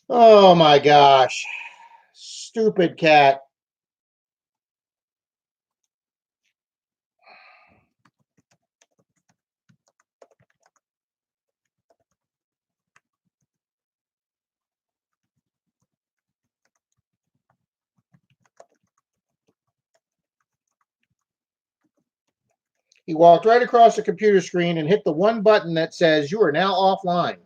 Oh my gosh. Stupid cat. He walked right across the computer screen and hit the one button that says you are now offline.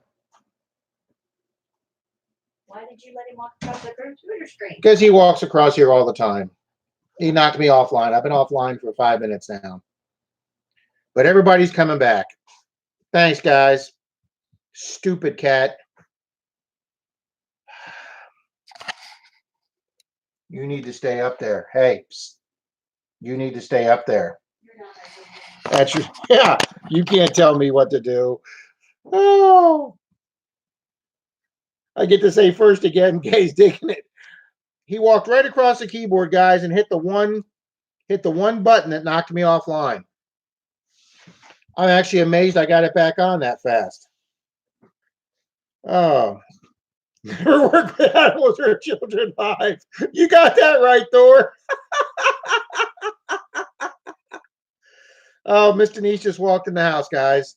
Why did you let him walk across the computer screen? Because he walks across here all the time. He knocked me offline. I've been offline for 5 minutes now. But everybody's coming back. Thanks, guys. Stupid cat. You need to stay up there. Hey, psst. You need to stay up there. That's your, yeah, you can't tell me what to do. Oh, I get to say first again in case digging it. He walked right across the keyboard, guys, and hit the one button that knocked me offline. I'm actually amazed I got it back on that fast. Oh, never work with animals or children live. You got that right, Thor. Oh, Miss Denise just walked in the house, guys.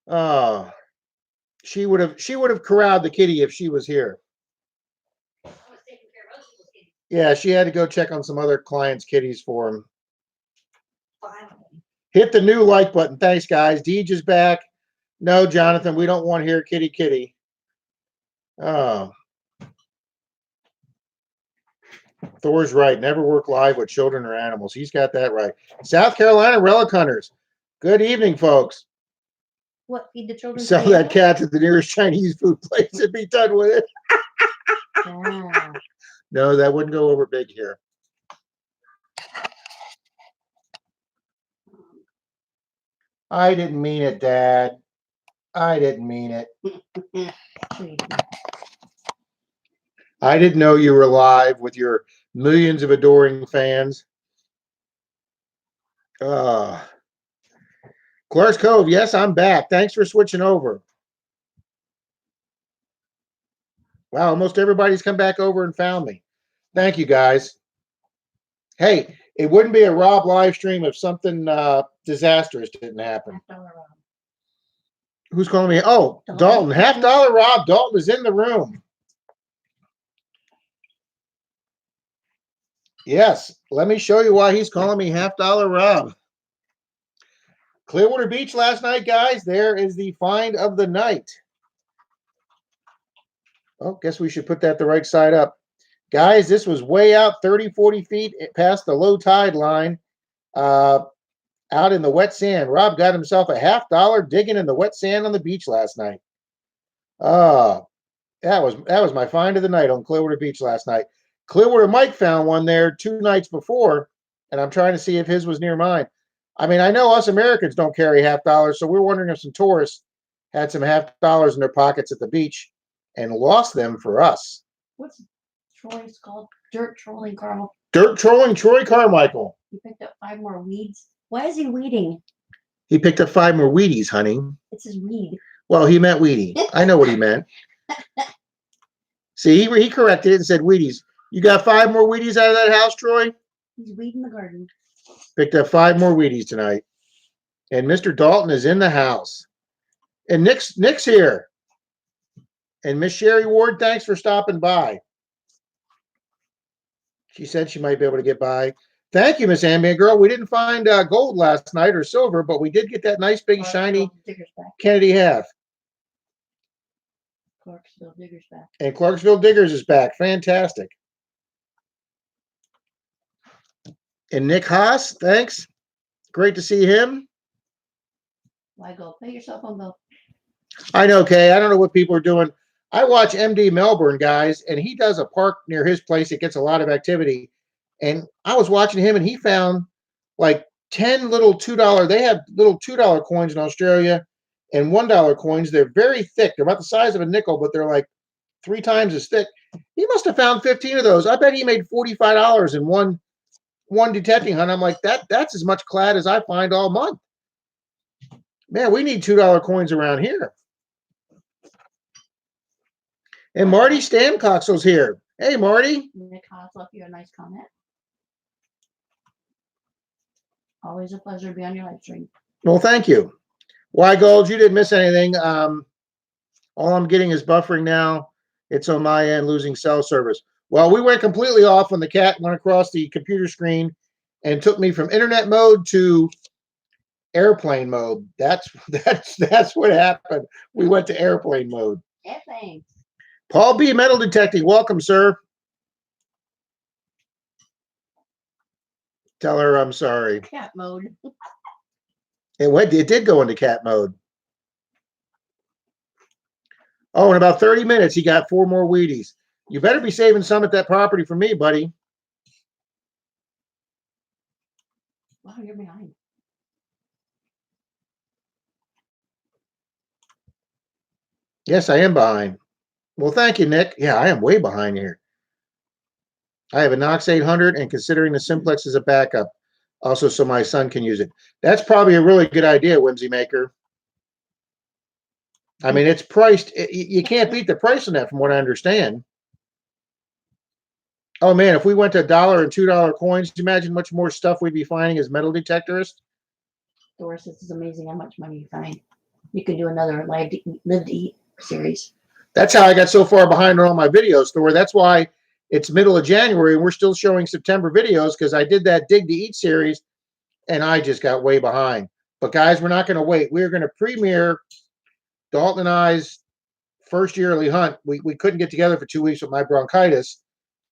Oh, she would have corralled the kitty if she was here. Yeah, she had to go check on some other clients' kitties for him. Hit the new like button. Thanks, guys. Deej is back. No, Jonathan, we don't want to hear kitty kitty. Oh. Thor's right. Never work live with children or animals. He's got that right. South Carolina relic hunters. Good evening, folks. What, feed the children? Sell that cat to the nearest Chinese food place and be done with it. Yeah. No, that wouldn't go over big here. I didn't mean it, Dad. I didn't mean it. I didn't know you were live with your millions of adoring fans. Clark's Cove, yes, I'm back. Thanks for switching over. Wow, almost everybody's come back over and found me. Thank you, guys. Hey, it wouldn't be a Rob live stream if something disastrous didn't happen. Who's calling me? Oh, Dalton. $50 Rob. Dalton is in the room. Yes, let me show you why he's calling me $50 Rob. Clearwater Beach last night, guys. There is the find of the night. Oh, guess we should put that the right side up. Guys, this was way out 30, 40 feet past the low tide line. Out in the wet sand. Rob got himself a $50 digging in the wet sand on the beach last night. That was my find of the night on Clearwater Beach last night. Clearwater Mike found one there 2 nights before, and I'm trying to see if his was near mine. I mean, I know us Americans don't carry $50, so we're wondering if some tourists had some $50 in their pockets at the beach and lost them for us. What's Troy's called? Dirt trolling, Carl. Dirt trolling Troy Carmichael. He picked up 5 more weeds. Why is he weeding? He picked up 5 more Wheaties, honey. It's his weed. Well, he meant Wheatie. I know what he meant. See, he corrected it and said Wheaties. You got 5 more Wheaties out of that house, Troy? He's weeding the garden. Picked up 5 more Wheaties tonight. And Mr. Dalton is in the house. And Nick's here. And Miss Sherry Ward, thanks for stopping by. She said she might be able to get by. Thank you, Miss Ambient Girl. We didn't find gold last night or silver, but we did get that nice big shiny Kennedy half. Clarksville Diggers back. And Clarksville Diggers is back. Fantastic. And Nick Haas, thanks. Great to see him. Why go? Pay your cell phone bill. I know, Kay. I don't know what people are doing. I watch MD Melbourne, guys, and he does a park near his place. It gets a lot of activity. And I was watching him, and he found like 10 little $2. They have little $2 coins in Australia and $1 coins. They're very thick. They're about the size of a nickel, but they're like 3 times as thick. He must have found 15 of those. I bet he made $45 in one detecting hunt. I'm like, that's as much clad as I find all month. Man, we need $2 coins around here. And Marty Stamcoxel's here. Hey, Marty. Nick Haas left you a nice comment. Always a pleasure to be on your live stream. Well, thank you. Why, Gold? You didn't miss anything. All I'm getting is buffering now. It's on my end, losing cell service. Well, we went completely off when the cat went across the computer screen and took me from internet mode to airplane mode. That's what happened. We went to airplane mode. Airplane. Paul B. Metal Detecting, welcome, sir. Tell her I'm sorry. Cat mode. It did go into cat mode. Oh, in about 30 minutes, he got 4 more Wheaties. You better be saving some at that property for me, buddy. Wow, you're behind. Yes, I am behind. Well, thank you, Nick. Yeah, I am way behind here. I have a Knox 800 and considering the Simplex as a backup, also so my son can use it. That's probably a really good idea, Whimsy Maker. I mean, it's priced. You can't beat the price on that from what I understand. Oh, man, if we went to $1 and $2 coins, do you imagine much more stuff we'd be finding as metal detectorists? Doris, this is amazing how much money you find. You could do another live to eat series. That's how I got so far behind on all my videos, Thor. That's why it's middle of January and we're still showing September videos because I did that Dig to Eat series and I just got way behind. But guys, we're not going to wait. We're going to premiere Dalton and I's first yearly hunt. We couldn't get together for 2 weeks with my bronchitis.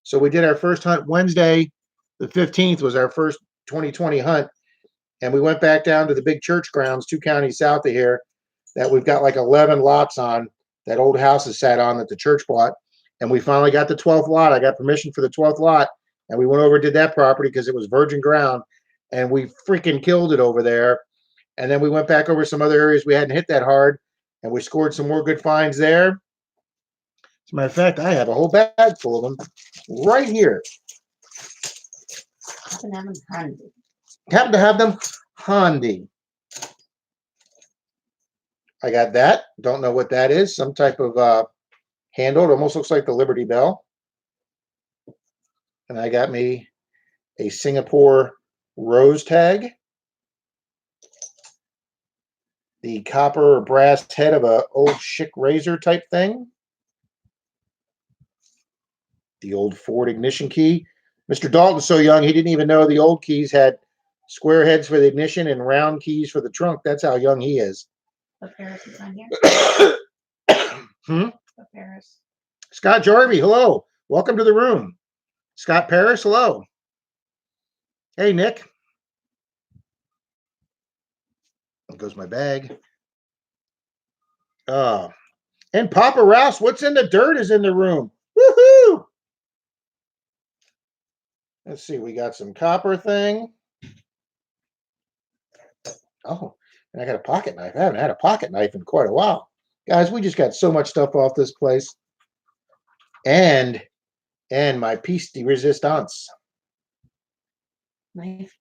So we did our first hunt Wednesday. The 15th was our first 2020 hunt. And we went back down to the big church grounds, 2 counties south of here, that we've got like 11 lots on. That old house is sat on that the church bought. And we finally got the 12th lot. I got permission for the 12th lot. And we went over and did that property because it was virgin ground. And we freaking killed it over there. And then we went back over some other areas we hadn't hit that hard. And we scored some more good finds there. As a matter of fact, I have a whole bag full of them right here. Happen to have them handy. I got that. Don't know what that is. Some type of handle. It almost looks like the Liberty Bell. And I got me a Singapore rose tag. The copper or brass head of a old Schick razor type thing. The old Ford ignition key. Mr. Dalton's so young, he didn't even know the old keys had square heads for the ignition and round keys for the trunk. That's how young he is. But Paris is on here. But Paris. Scott Jarvie, hello. Welcome to the room. Scott Paris, hello. Hey, Nick. There goes my bag. And Papa Rouse, what's in the dirt is in the room. Woohoo! Let's see, we got some copper thing. Oh, and I got a pocket knife. I haven't had a pocket knife in quite a while. Guys, we just got so much stuff off this place. And my piece de resistance. Knife.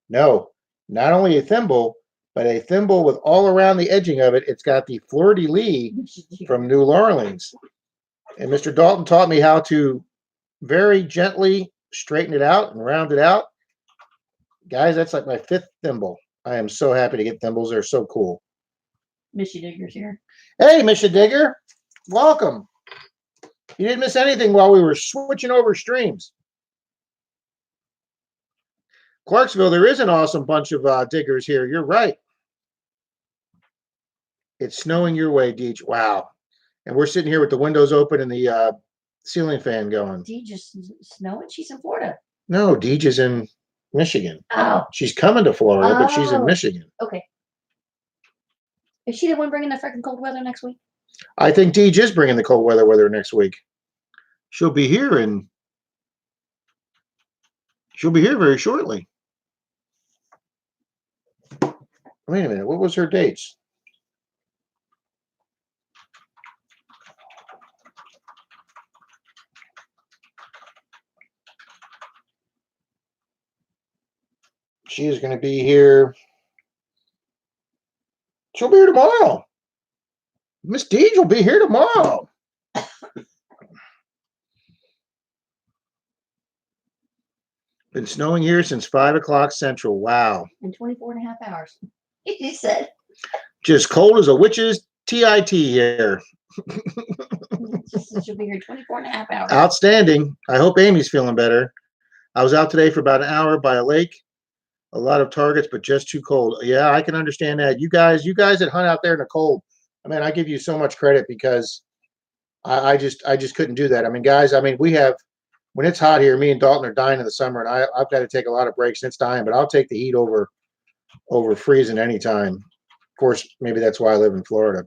No, not only a thimble, but a thimble with all around the edging of it. It's got the fleur-de-lis from New Orleans. And Mr. Dalton taught me how to very gently straighten it out and round it out. Guys, that's like my 5th thimble. I am so happy to get thimbles. They're so cool. Missy Digger's here. Hey, Mr. Digger. Welcome. You didn't miss anything while we were switching over streams. Clarksville, there is an awesome bunch of diggers here. You're right. It's snowing your way, Deej. Wow. And we're sitting here with the windows open and the ceiling fan going. Deej is snowing? She's in Florida. No, Deej is in Michigan. Oh. She's coming to Florida, but she's in Michigan. Okay. Is she the one bringing the freaking cold weather next week? I think Deej is bringing the cold weather next week. She'll be here very shortly. Wait a minute. What was her dates? She is going to be here. She'll be here tomorrow. Miss Deej will be here tomorrow. Been snowing here since 5 o'clock Central. Wow. In 24.5 hours. He said. Just cold as a witch's TIT here. It should be here 24.5 hours. Outstanding. I hope Amy's feeling better. I was out today for about an hour by a lake. A lot of targets, but just too cold. Yeah, I can understand that. You guys that hunt out there in the cold, I mean, I give you so much credit because I just couldn't do that. I mean, guys, we have, when it's hot here, me and Dalton are dying in the summer, and I've got to take a lot of breaks, and it's dying, but I'll take the heat over freezing anytime. Of course, maybe that's why I live in Florida.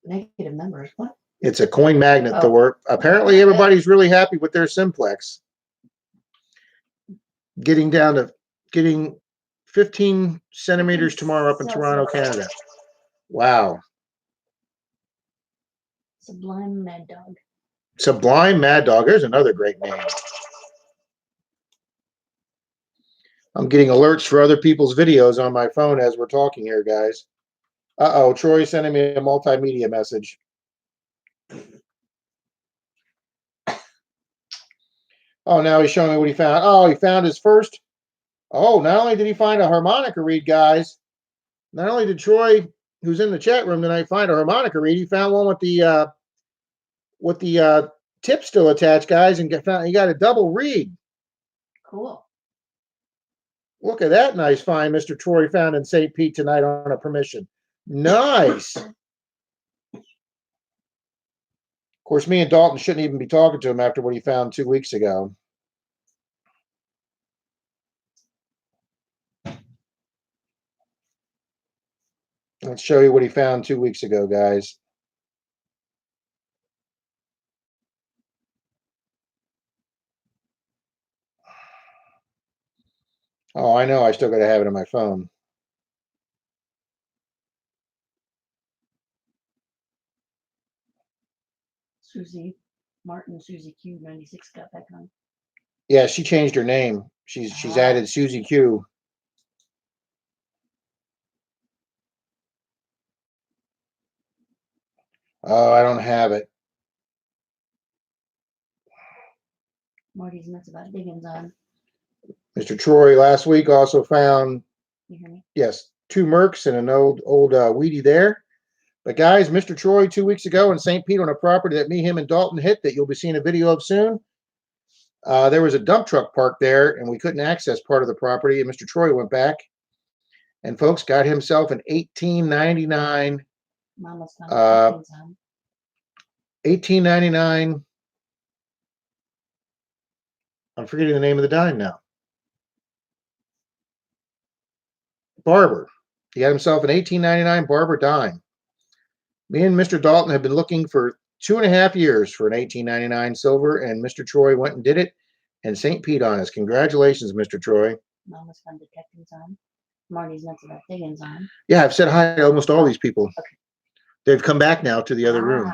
Negative numbers. What? It's a coin magnet, Thor. Apparently, everybody's really happy with their simplex. Getting 15 centimeters tomorrow up in Toronto, Canada. Wow. Sublime Mad Dog. Sublime Mad Dog. There's another great name. I'm getting alerts for other people's videos on my phone as we're talking here, guys. Uh-oh, Troy's sending me a multimedia message. Oh, now he's showing me what he found. Oh, he found his first. Oh, not only did he find a harmonica reed, guys, not only did Troy, who's in the chat room tonight, find a harmonica reed, he found one with the tip still attached, guys, and he got a double reed. Cool. Look at that nice find Mr. Troy found in St. Pete tonight on a permission. Nice. Of course, me and Dalton shouldn't even be talking to him after what he found 2 weeks ago. Let's show you what he found 2 weeks ago, guys. Oh, I know. I still got to have it on my phone. Susie Martin, Susie Q 96 got back on. Yeah, she changed her name. She's added Susie Q. Oh, I don't have it. Marty's nuts about Diggins on. Mr. Troy last week also found, you hear me? Yes, 2 Mercs and an old Wheatie there. But guys, Mr. Troy 2 weeks ago in St. Pete on a property that me, him, and Dalton hit that you'll be seeing a video of soon. There was a dump truck parked there, and we couldn't access part of the property. And Mr. Troy went back, and folks got himself an 1899. Mama's 1899. I'm forgetting the name of the dime now. Barber. He got himself an 1899 Barber dime. Me and Mr. Dalton have been looking for 2.5 years for an 1899 silver, and Mr. Troy went and did it. And St. Pete on us. Congratulations, Mr. Troy. Mama's fun detectives on. Marty's nuts about Diggins on. Yeah, I've said hi to almost all these people. Okay. They've come back now to the other room.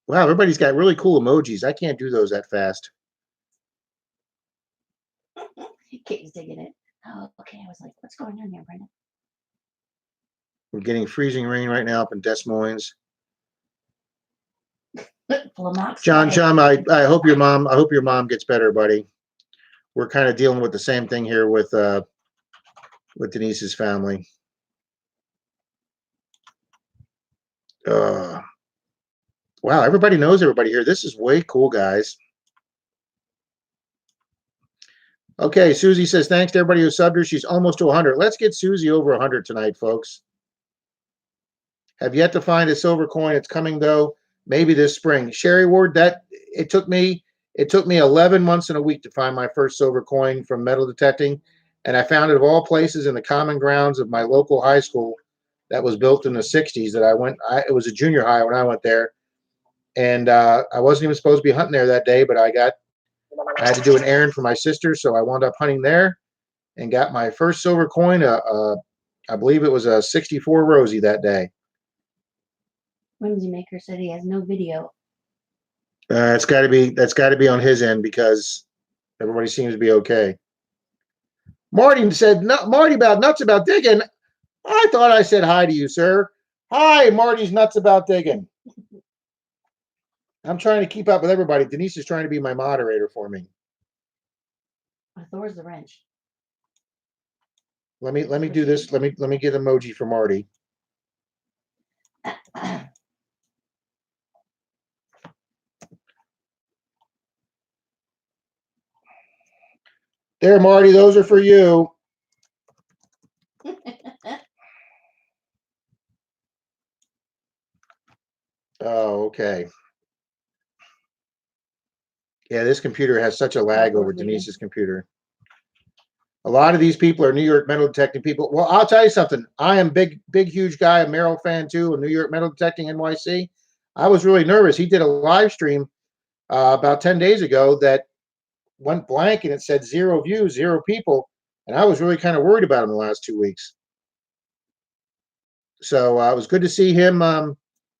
Wow, everybody's got really cool emojis. I can't do those that fast. Katie's digging it. Oh, okay. I was like, what's going on here, Brenda? We're getting freezing rain right now up in Des Moines. John, I hope your mom gets better, buddy. We're kind of dealing with the same thing here with Denise's family. Wow, everybody knows everybody here. This is way cool, guys. Okay, Susie says, thanks to everybody who subbed her. She's almost to 100. Let's get Susie over 100 tonight, folks. Have yet to find a silver coin. It's coming, though, maybe this spring. Sherry Ward, it took me 11 months and a week to find my first silver coin from metal detecting, and I found it of all places in the common grounds of my local high school that was built in the 60s that I went. It was a junior high when I went there, and I wasn't even supposed to be hunting there that day, but I had to do an errand for my sister, so I wound up hunting there and got my first silver coin. I believe it was a 64 Rosie that day. Whimsy Maker said he has no video. That's got to be on his end because everybody seems to be okay. Marty said, Marty about nuts about digging. I thought I said hi to you, sir. Hi, Marty's nuts about digging. I'm trying to keep up with everybody. Denise is trying to be my moderator for me. Thor's the wrench. Let me do this. Let me get emoji for Marty. There, Marty, those are for you. Oh, okay. Yeah, this computer has such a lag over Denise's computer. A lot of these people are New York metal detecting people. Well, I'll tell you something. I am big, huge guy, a Merrill fan too, a New York Metal Detecting NYC. I was really nervous. He did a live stream about 10 days ago that went blank and it said 0 views, 0 people. And I was really kind of worried about him the last 2 weeks. So it was good to see him.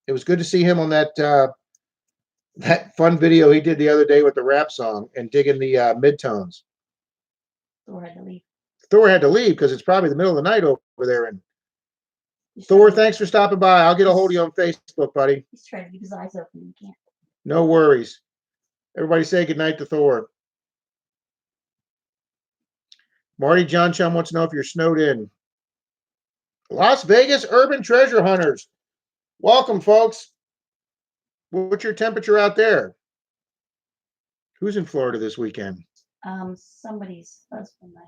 It was good to see him on that that fun video he did the other day with the rap song and digging the midtones. Thor had to leave. Thor had to leave because it's probably the middle of the night over there. And Thor, thanks for stopping by. I'll get a hold of you on Facebook, buddy. He's trying to keep his eyes open. He can't. No worries. Everybody say goodnight to Thor. Marty John Chum wants to know if you're snowed in. Las Vegas urban treasure hunters. Welcome, folks. What's your temperature out there? Who's in Florida this weekend? Somebody's husband, I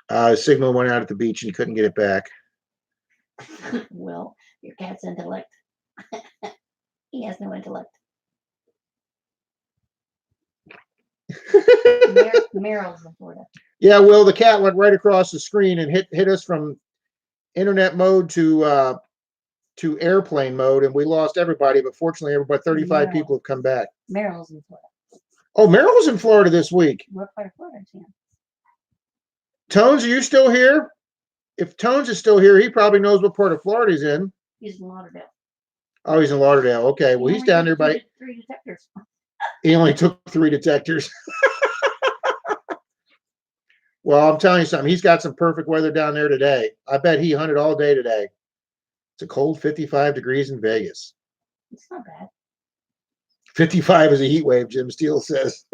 think. Signal went out at the beach and he couldn't get it back. Well, your cat's intellect. He has no intellect. Merrill's in Florida. Yeah, Will, the cat went right across the screen and hit us from internet mode to airplane mode, and we lost everybody. But fortunately, everybody, 35 people have come back. Merrill's in Florida. Oh, Merrill's in Florida this week. What part of Florida is he in? Tones, are you still here? If Tones is still here, he probably knows what part of Florida he's in. He's in Lauderdale. Oh, he's in Lauderdale. Okay, well, he's down there by 3 detectors. He only took 3 detectors. Well, I'm telling you something. He's got some perfect weather down there today. I bet he hunted all day today. It's a cold 55 degrees in Vegas. It's not bad. 55 is a heat wave, Jim Steele says.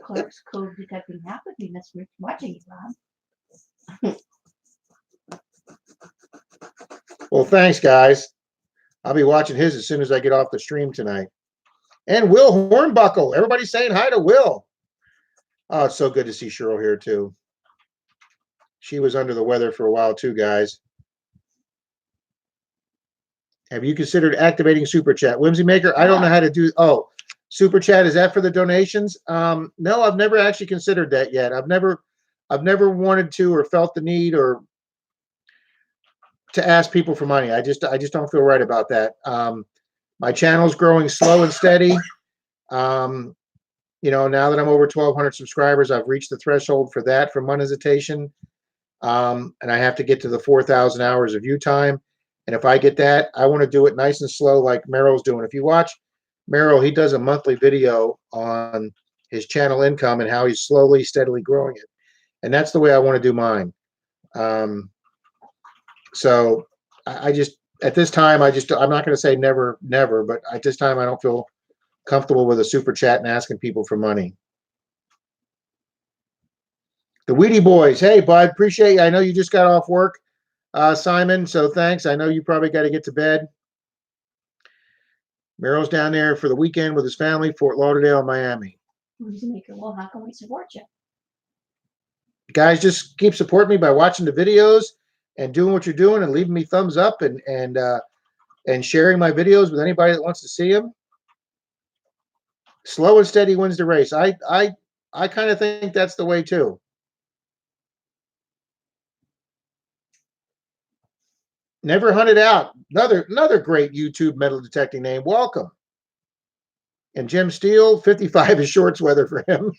Clark's Cove detecting half of me. That's watching you, Rob. Well, thanks, guys. I'll be watching his as soon as I get off the stream tonight. And Will Hornbuckle. Everybody's saying hi to Will. Oh, it's so good to see Cheryl here, too. She was under the weather for a while, too, guys. Have you considered activating Super Chat? Whimsy Maker, I don't know how to do. Oh, Super Chat, is that for the donations? No, I've never actually considered that yet. I've never wanted to or felt the need or to ask people for money. I just don't feel right about that. My channel's growing slow and steady. You know, now that I'm over 1,200 subscribers, I've reached the threshold for that for monetization. And I have to get to the 4,000 hours of view time. And if I get that, I want to do it nice and slow like Merrill's doing. If you watch Merrill, he does a monthly video on his channel income and how he's slowly, steadily growing it. And that's the way I want to do mine. So I just, at this time, I'm not going to say never, but at this time, I don't feel comfortable with a super chat and asking people for money. The Weedy Boys. Hey, bud, appreciate you. I know you just got off work, Simon, so thanks. I know you probably got to get to bed. Merrill's down there for the weekend with his family, Fort Lauderdale, Miami. Well, how can we support you? Guys, just keep supporting me by watching the videos and doing what you're doing and leaving me thumbs up and sharing my videos with anybody that wants to see them. Slow and steady wins the race. I kind of think that's the way too. Never Hunted Out. Another great YouTube metal detecting name. Welcome. And Jim Steele, 55 is shorts weather for him.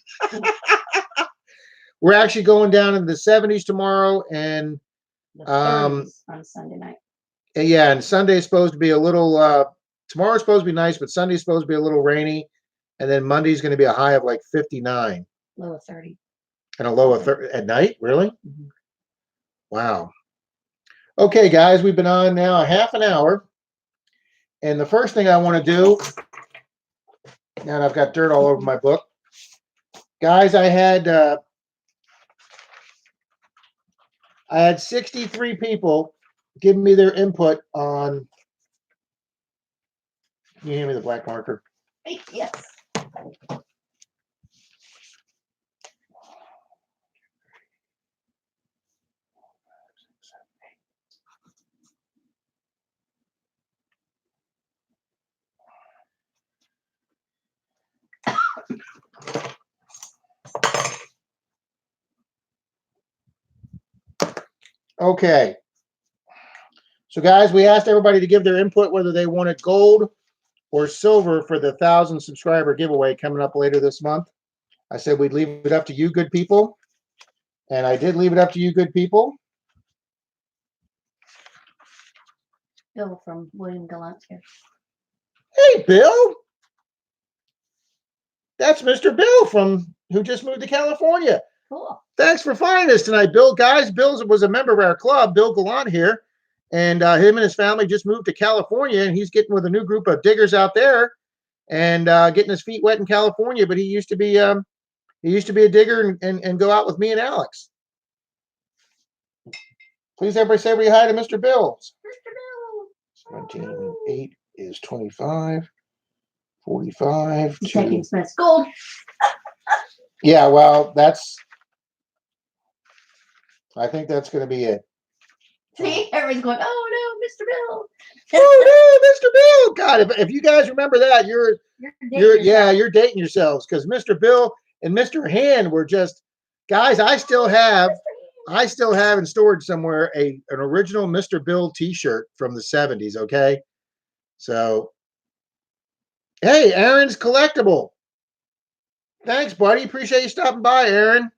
We're actually going down in the 70s tomorrow, and the 30s on Sunday night. And yeah, and Sunday's supposed to be a little. Tomorrow's supposed to be nice, but Sunday's supposed to be a little rainy, and then Monday's going to be a high of like 59. Low of 30. And a low of 30 at night. Really? Mm-hmm. Wow. Okay, guys, we've been on now a half an hour. And the first thing I want to do, now that I've got dirt all over my book, guys, I had 63 people give me their input on. Can you hand me the black marker? Yes. Okay. So, guys, we asked everybody to give their input whether they wanted gold or silver for the 1,000 subscriber giveaway coming up later this month. I said we'd leave it up to you, good people. And I did leave it up to you, good people. Bill from William Gallant's here. Hey, Bill. That's Mr. Bill from who just moved to California. Cool. Thanks for finding us tonight, Bill. Guys, Bill was a member of our club, Bill Gallant here. And him and his family just moved to California, and he's getting with a new group of diggers out there and getting his feet wet in California. But he used to be a digger and go out with me and Alex. Please, everybody say hi to Mr. Bill. Mr. Bill. 17, 8 is 25, 45. He's taking Smith's gold. Yeah, well, I think that's going to be it. See, everybody's going, oh no, Mr. Bill. Oh no, Mr. Bill! God, if you guys remember that, you're dating yourselves because Mr. Bill and Mr. Hand were just guys. I still have in storage somewhere an original Mr. Bill T-shirt from the 70s. Okay, so hey, Aaron's collectible. Thanks, buddy. Appreciate you stopping by, Aaron.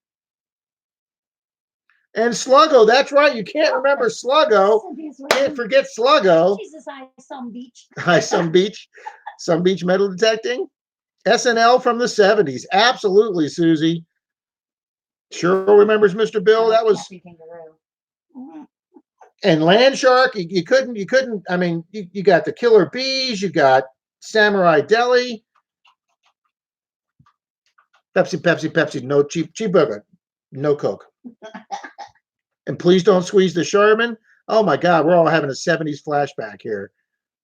And Sluggo, that's right. You can't remember Sluggo. Can't forget Sluggo. Jesus, some beach. Some beach metal detecting. SNL from the 70s. Absolutely, Susie. Sure remembers Mr. Bill. That was. And Land Shark, you couldn't. I mean, you got the Killer Bees. You got Samurai Deli. Pepsi. No cheap burger. No Coke. And please don't squeeze the Sherman. Oh my God, we're all having a 70s flashback here.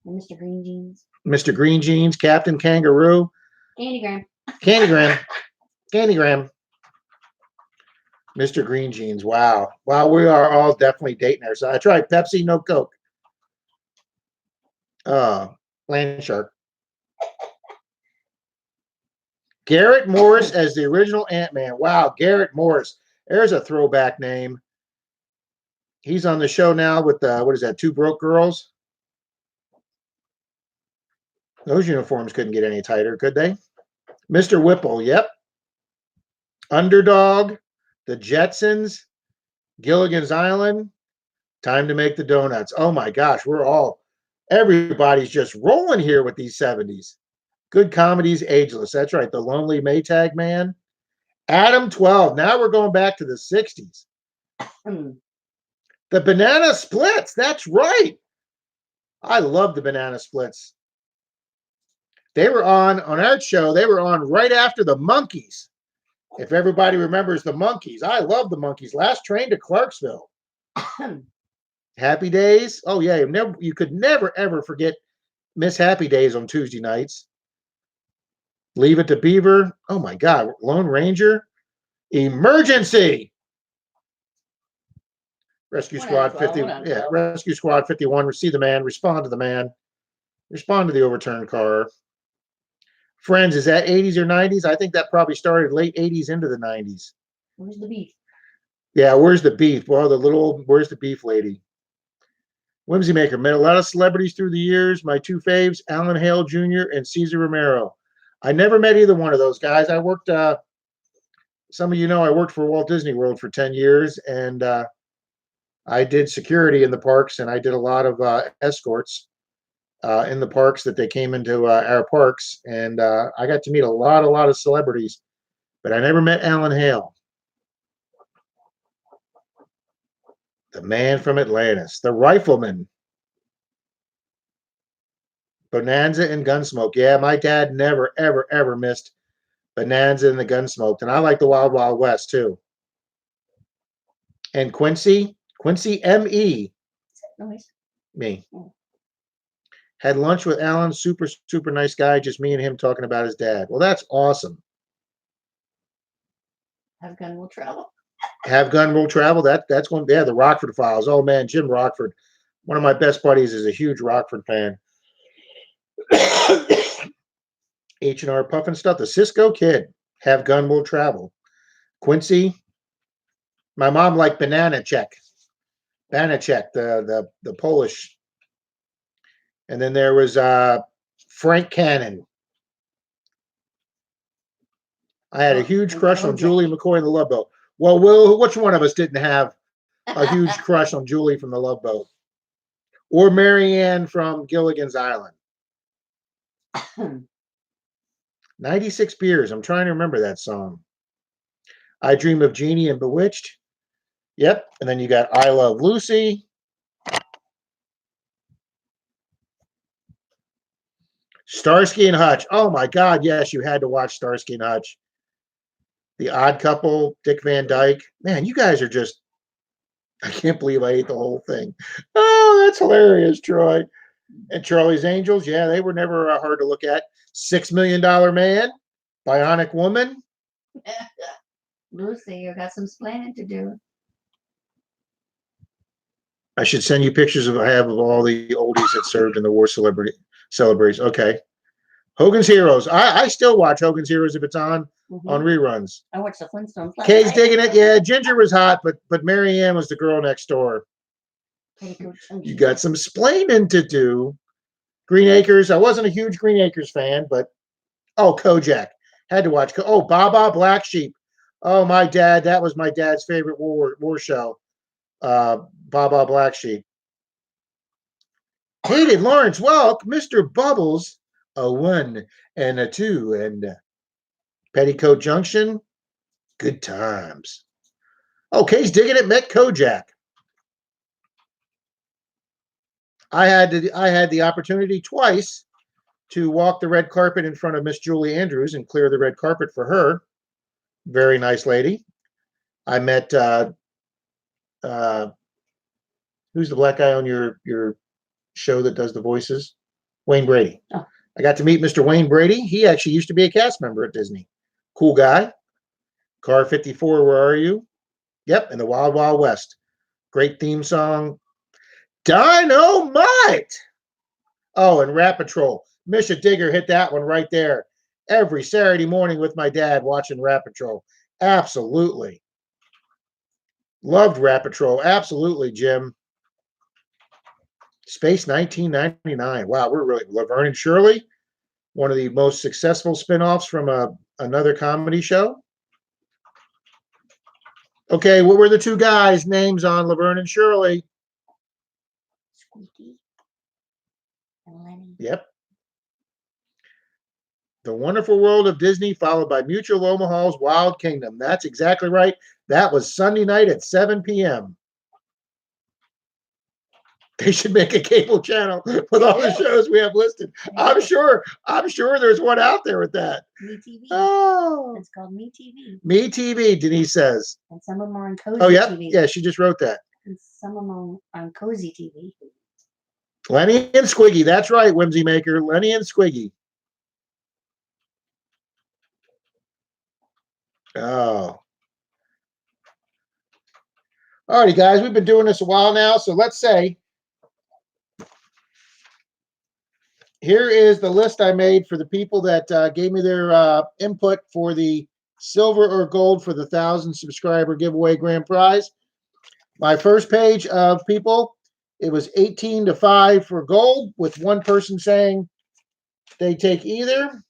And Mr. Green Jeans. Mr. Green Jeans, Captain Kangaroo. Candygram. Mr. Green Jeans. Wow. Wow, we are all definitely dating ourselves. I tried Pepsi, no Coke. Land Shark. Garrett Morris as the original Ant-Man. Wow, Garrett Morris. There's a throwback name. He's on the show now with, what is that, Two Broke Girls? Those uniforms couldn't get any tighter, could they? Mr. Whipple, yep. Underdog, the Jetsons, Gilligan's Island, Time to Make the Donuts. Oh my gosh, everybody's just rolling here with these 70s. Good comedies, ageless. That's right. The Lonely Maytag Man. Adam 12. Now we're going back to the 60s. The Banana Splits. That's right. I love the Banana Splits. They were on our show. They were on right after the Monkees. If everybody remembers the Monkees. I love the Monkees. Last Train to Clarksville. Happy Days. Oh, yeah. You could never, ever forget Miss Happy Days on Tuesday nights. Leave It to Beaver. Oh, my God. Lone Ranger. Emergency. Rescue Squad 50. Yeah, Rescue Squad 51. See the man. Respond to the man. Respond to the overturned car. Friends, is that 80s or 90s? I think that probably started late 80s into the 90s. Where's the beef? Yeah, where's the beef? Well, where's the beef lady? Whimsy Maker. Met a lot of celebrities through the years. My two faves, Alan Hale Jr. and Cesar Romero. I never met either one of those guys. I worked, some of you know, I worked for Walt Disney World for 10 years, and I did security in the parks, and I did a lot of escorts in the parks that they came into our parks, and I got to meet a lot of celebrities, but I never met Alan Hale. The man from Atlantis, the rifleman. Bonanza and Gunsmoke. Yeah, my dad never, ever, ever missed Bonanza and the Gunsmoke. And I like the Wild Wild West too. And Quincy M.E. Noise. Me. Oh. Had lunch with Alan, super, super nice guy, just me and him talking about his dad. Well, that's awesome. Have gun will travel. Have gun will travel. That's going. Yeah, the Rockford Files. Oh man, Jim Rockford, one of my best buddies, is a huge Rockford fan. H&R Puffin stuff. The Cisco Kid. Have gun will travel. Quincy. My mom liked Bananacek. Banacek, the Polish. And then there was Frank Cannon. I had a huge crush on Julie McCoy in the Love Boat. Well, Will, which one of us didn't have a huge crush on Julie from the Love Boat? Or Marianne from Gilligan's Island? 96 Beers. I'm trying to remember that song. I Dream of Jeannie and Bewitched. Yep. And then you got I Love Lucy. Starsky and Hutch. Oh my God. Yes, you had to watch Starsky and Hutch. The Odd Couple, Dick Van Dyke. Man, you guys are just, I can't believe I ate the whole thing. Oh, that's hilarious, Troy. And Charlie's Angels. Yeah, they were never hard to look at. $6 Million Man, Bionic Woman. Lucy, you got some planning to do. I should send you pictures of I have of all the oldies that served in the war celebrities. Okay. Hogan's Heroes. I still watch Hogan's Heroes if it's on reruns. I watched the Flintstones. Kay's digging it. Yeah, Ginger was hot, but Mary Ann was the girl next door. You got some splaining to do. Green Acres. I wasn't a huge Green Acres fan, but Kojak. Had to watch. Baba Black Sheep. Oh, my dad. That was my dad's favorite war show. Baba Black Sheep. Hated Lawrence Welk, Mr. Bubbles, a 1 and a 2, and Petticoat Junction, good times. Kay's digging it, met Kojak. I had the opportunity twice to walk the red carpet in front of Miss Julie Andrews and clear the red carpet for her. Very nice lady. I met who's the black guy on your show that does the voices? Wayne Brady. Oh. I got to meet Mr. Wayne Brady. He actually used to be a cast member at Disney. Cool guy. Car 54, Where Are You? Yep, and the Wild Wild West. Great theme song. Dynamite! Oh, and Rat Patrol. Misha Digger hit that one right there. Every Saturday morning with my dad watching Rat Patrol. Absolutely. Loved Rat Patrol. Absolutely, Jim. Space 1999. Wow, we're really Laverne and Shirley, one of the most successful spinoffs from another comedy show. Okay, what were the two guys' names on Laverne and Shirley? Squeaky and Lenny. Yep. The Wonderful World of Disney, followed by Mutual Omaha's Wild Kingdom. That's exactly right. That was Sunday night at 7 p.m. They should make a cable channel with all the shows we have listed. I'm sure there's one out there with that. Me TV. Oh. It's called Me TV. Me TV, Denise says. And some of them are on Cozy TV. TV. Yeah, she just wrote that. And some of them are on Cozy TV. Lenny and Squiggy. That's right, Whimsy Maker. Lenny and Squiggy. Oh. All righty, guys. We've been doing this a while now, so let's say here is the list I made for the people that gave me their input for the silver or gold for the 1,000 subscriber giveaway grand prize. My first page of people, it was 18-5 for gold, with one person saying they take either.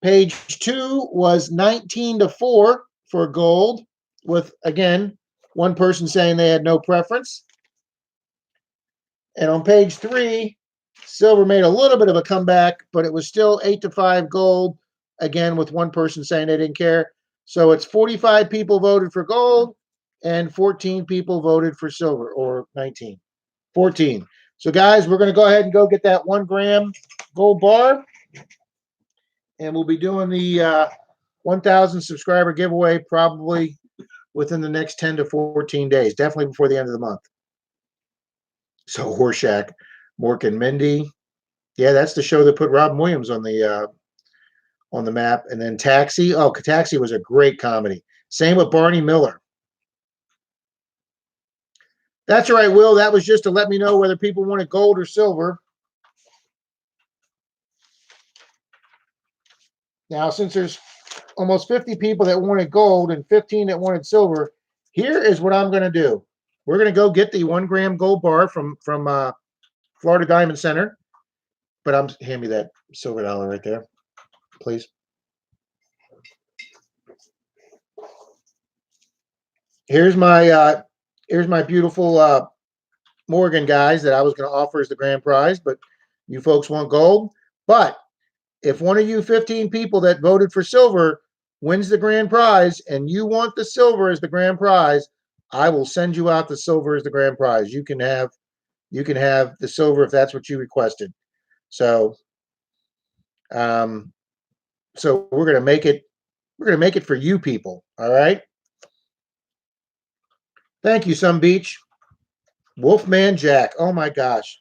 Page 2 was 19-4 for gold, with, again, one person saying they had no preference. And on page 3, silver made a little bit of a comeback, but it was still 8-5 gold, again, with one person saying they didn't care. So it's 45 people voted for gold and 14 people voted for silver, or 19. 14. So, guys, we're going to go ahead and go get that 1 gram gold bar. And we'll be doing the 1,000 subscriber giveaway probably within the next 10 to 14 days, definitely before the end of the month. So, Horseshack, Mork and Mindy. Yeah, that's the show that put Robin Williams on the map. And then Taxi. Oh, Taxi was a great comedy. Same with Barney Miller. That's all right, Will. That was just to let me know whether people wanted gold or silver. Now, since there's almost 50 people that wanted gold and 15 that wanted silver, here is what I'm going to do. We're going to go get the 1 gram gold bar from Florida Diamond Center. But hand me that silver dollar right there, please. Here's my beautiful Morgan, guys, that I was going to offer as the grand prize, but you folks want gold. But if one of you 15 people that voted for silver wins the grand prize and you want the silver as the grand prize, I will send you out the silver as the grand prize. You can have the silver if that's what you requested. So so we're going to make it for you people, all right? Thank you, Sun Beach. Wolfman Jack. Oh my gosh.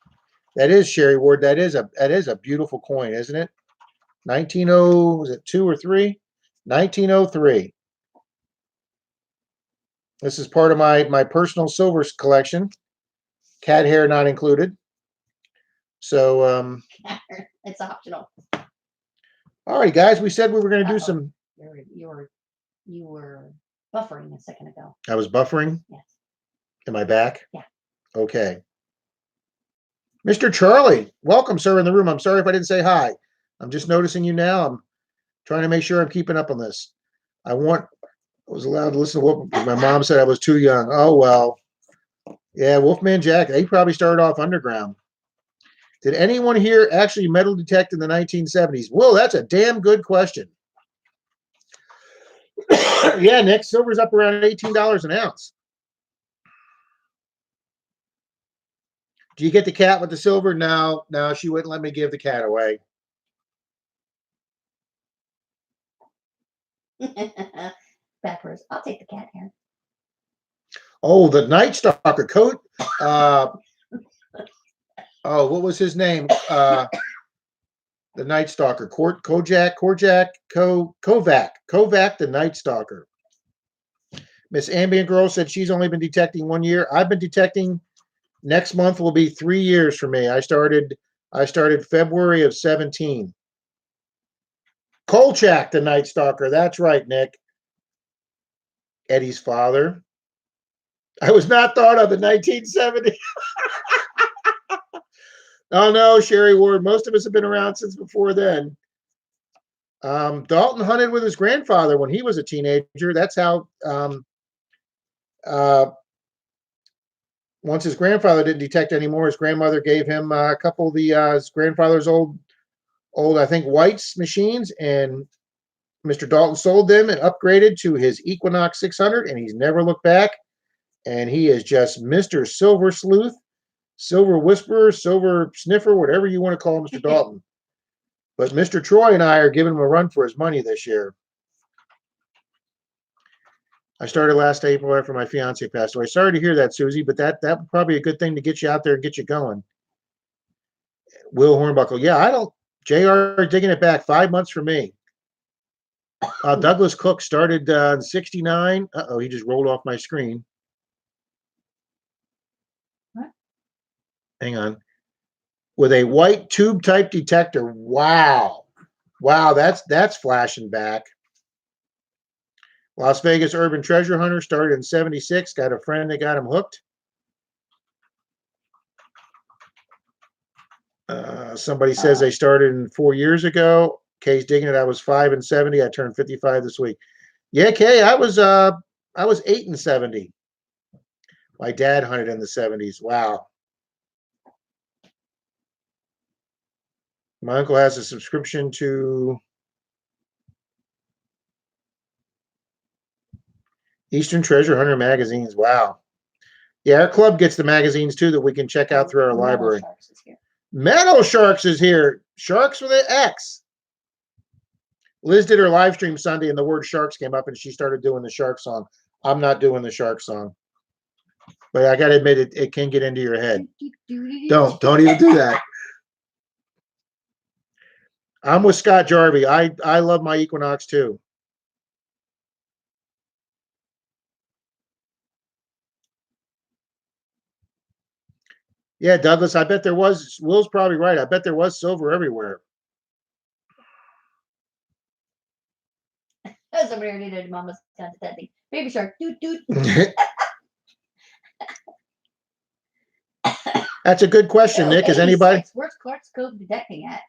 That is Sherry Ward. That is a beautiful coin, isn't it? 190, was it 2 or 3? 1903. This is part of my personal silver collection. Cat hair not included. So it's optional. All right, guys, we said we were going to do some. You were buffering a second ago. I was buffering? Yes. Am I back? Yeah. Okay. Mr. Charlie, welcome, sir, in the room. I'm sorry if I didn't say hi. I'm just noticing you now. I'm trying to make sure I'm keeping up on this. I was allowed to listen to what my mom said I was too young. Oh, well. Yeah, Wolfman Jack, they probably started off underground. Did anyone here actually metal detect in the 1970s? Well, that's a damn good question. Yeah, Nick, silver's up around $18 an ounce. Do you get the cat with the silver? No, she wouldn't let me give the cat away. Backwards. I'll take the cat hair. Oh, the Night Stalker coat. What was his name? The Night Stalker. Kovac, the Night Stalker. Miss Ambient Girl said she's only been detecting 1 year. I've been detecting. Next month will be 3 years for me. I started February of 17. Kolchak, the Night Stalker. That's right, Nick. Eddie's father. I was not thought of in 1970. Oh no, Sherry Ward. Most of us have been around since before then. Dalton hunted with his grandfather when he was a teenager. That's how. Once his grandfather didn't detect anymore, his grandmother gave him a couple of his grandfather's old, I think, White's machines, and Mr. Dalton sold them and upgraded to his Equinox 600, and he's never looked back. And he is just Mr. Silver Sleuth, Silver Whisperer, Silver Sniffer, whatever you want to call Mr. Dalton. But Mr. Troy and I are giving him a run for his money this year. I started last April after my fiance passed away. Sorry to hear that, Susie, but that would probably be a good thing to get you out there and get you going. Will Hornbuckle. Yeah, I don't. JR digging it back 5 months for me. Douglas Cook started in 69. Uh-oh, he just rolled off my screen. What? Hang on. With a white tube type detector. Wow. Wow, that's flashing back. Las Vegas Urban Treasure Hunter started in 76. Got a friend that got him hooked. Somebody says they started in 4 years ago. Kay's digging it. I was 5 in 70. I turned 55 this week. Yeah, Kay, I was 8 in 70. My dad hunted in the 70s. Wow. My uncle has a subscription to Eastern Treasure Hunter magazines. Wow. Yeah, our club gets the magazines too that we can check out through our Metal library. Sharks is here. Metal Sharks is here. Sharks with an X. Liz did her live stream Sunday and the word sharks came up and she started doing the shark song. I'm not doing the shark song. But I gotta admit it can get into your head. Don't even do that. I'm with Scott Jarvie. I love my Equinox too. Yeah, Douglas, I bet there was. Will's probably right. I bet there was silver everywhere. Somebody already did Mama's got that thing. Baby shark, doot doot. That's a good question, Nick. Is anybody? Where's Clark's Cove detecting at?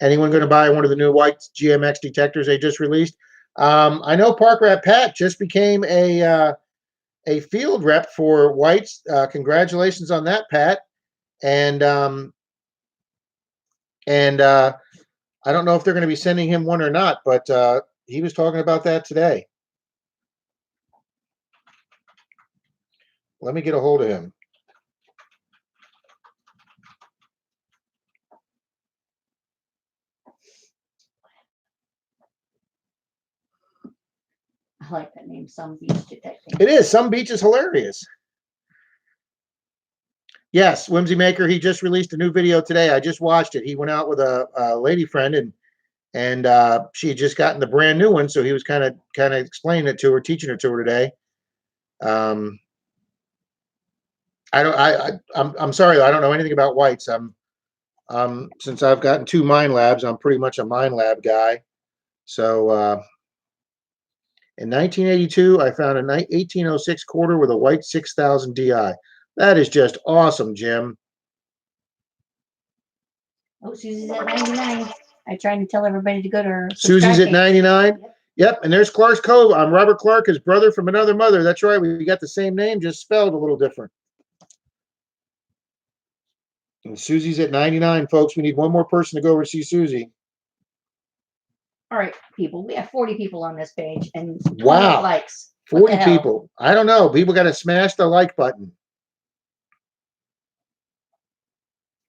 Anyone going to buy one of the new white GMX detectors they just released? I know Park Rat Pat just became a field rep for whites. Congratulations on that, Pat. And I don't know if they're going to be sending him one or not, but he was talking about that today. Let me get a hold of him. I like that name, Some Beach Detecting. It is. Some Beach is hilarious. Yes, Whimsy Maker, he just released a new video today. I just watched it. He went out with a lady friend and she had just gotten the brand new one, so he was kind of explaining it to her, teaching it to her today. I'm sorry, I don't know anything about whites. Since I've gotten 2 Mind Labs, I'm pretty much a Mind Lab guy. So in 1982, I found a 1806 quarter with a white 6000 DI. That is just awesome, Jim. Oh, Susie's at 99. I tried to tell everybody to go to her. Susie's at 99. Yep. Yep, and there's Clark's Cove. I'm Robert Clark, his brother from another mother. That's right. We got the same name, just spelled a little different. And Susie's at 99, folks. We need one more person to go over to see Susie. All right, people. We have 40 people on this page and 20 Wow. likes. 40 people. I don't know. People got to smash the like button.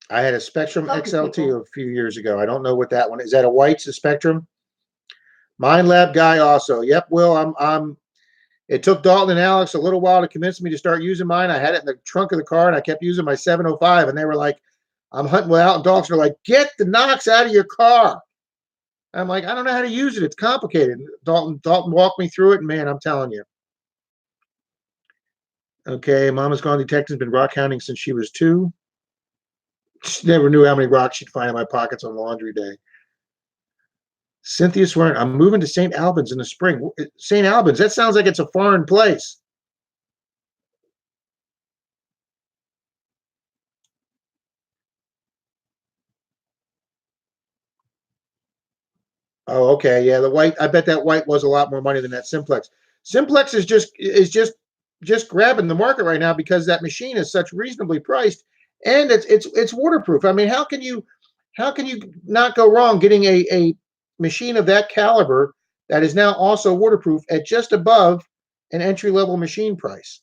I had a Spectrum XLT a few years ago. I don't know what that one is. Is that a white's a Spectrum? Mind Lab guy also. Yep, Will, it took Dalton and Alex a little while to convince me to start using mine. I had it in the trunk of the car and I kept using my 705 and they were like, I'm hunting without, and dogs are like, get the Knox out of your car. I'm like, I don't know how to use it. It's complicated. Dalton walked me through it, and man, I'm telling you. Okay, Mama's Gone Detective's been rock hounding since she was 2. She never knew how many rocks she'd find in my pockets on laundry day. Cynthia swearing, I'm moving to St. Albans in the spring. St. Albans, that sounds like it's a foreign place. Oh, okay. Yeah, the white, I bet that white was a lot more money than that Simplex. Simplex is just grabbing the market right now because that machine is such reasonably priced and it's waterproof. I mean, how can you not go wrong getting a machine of that caliber that is now also waterproof at just above an entry-level machine price?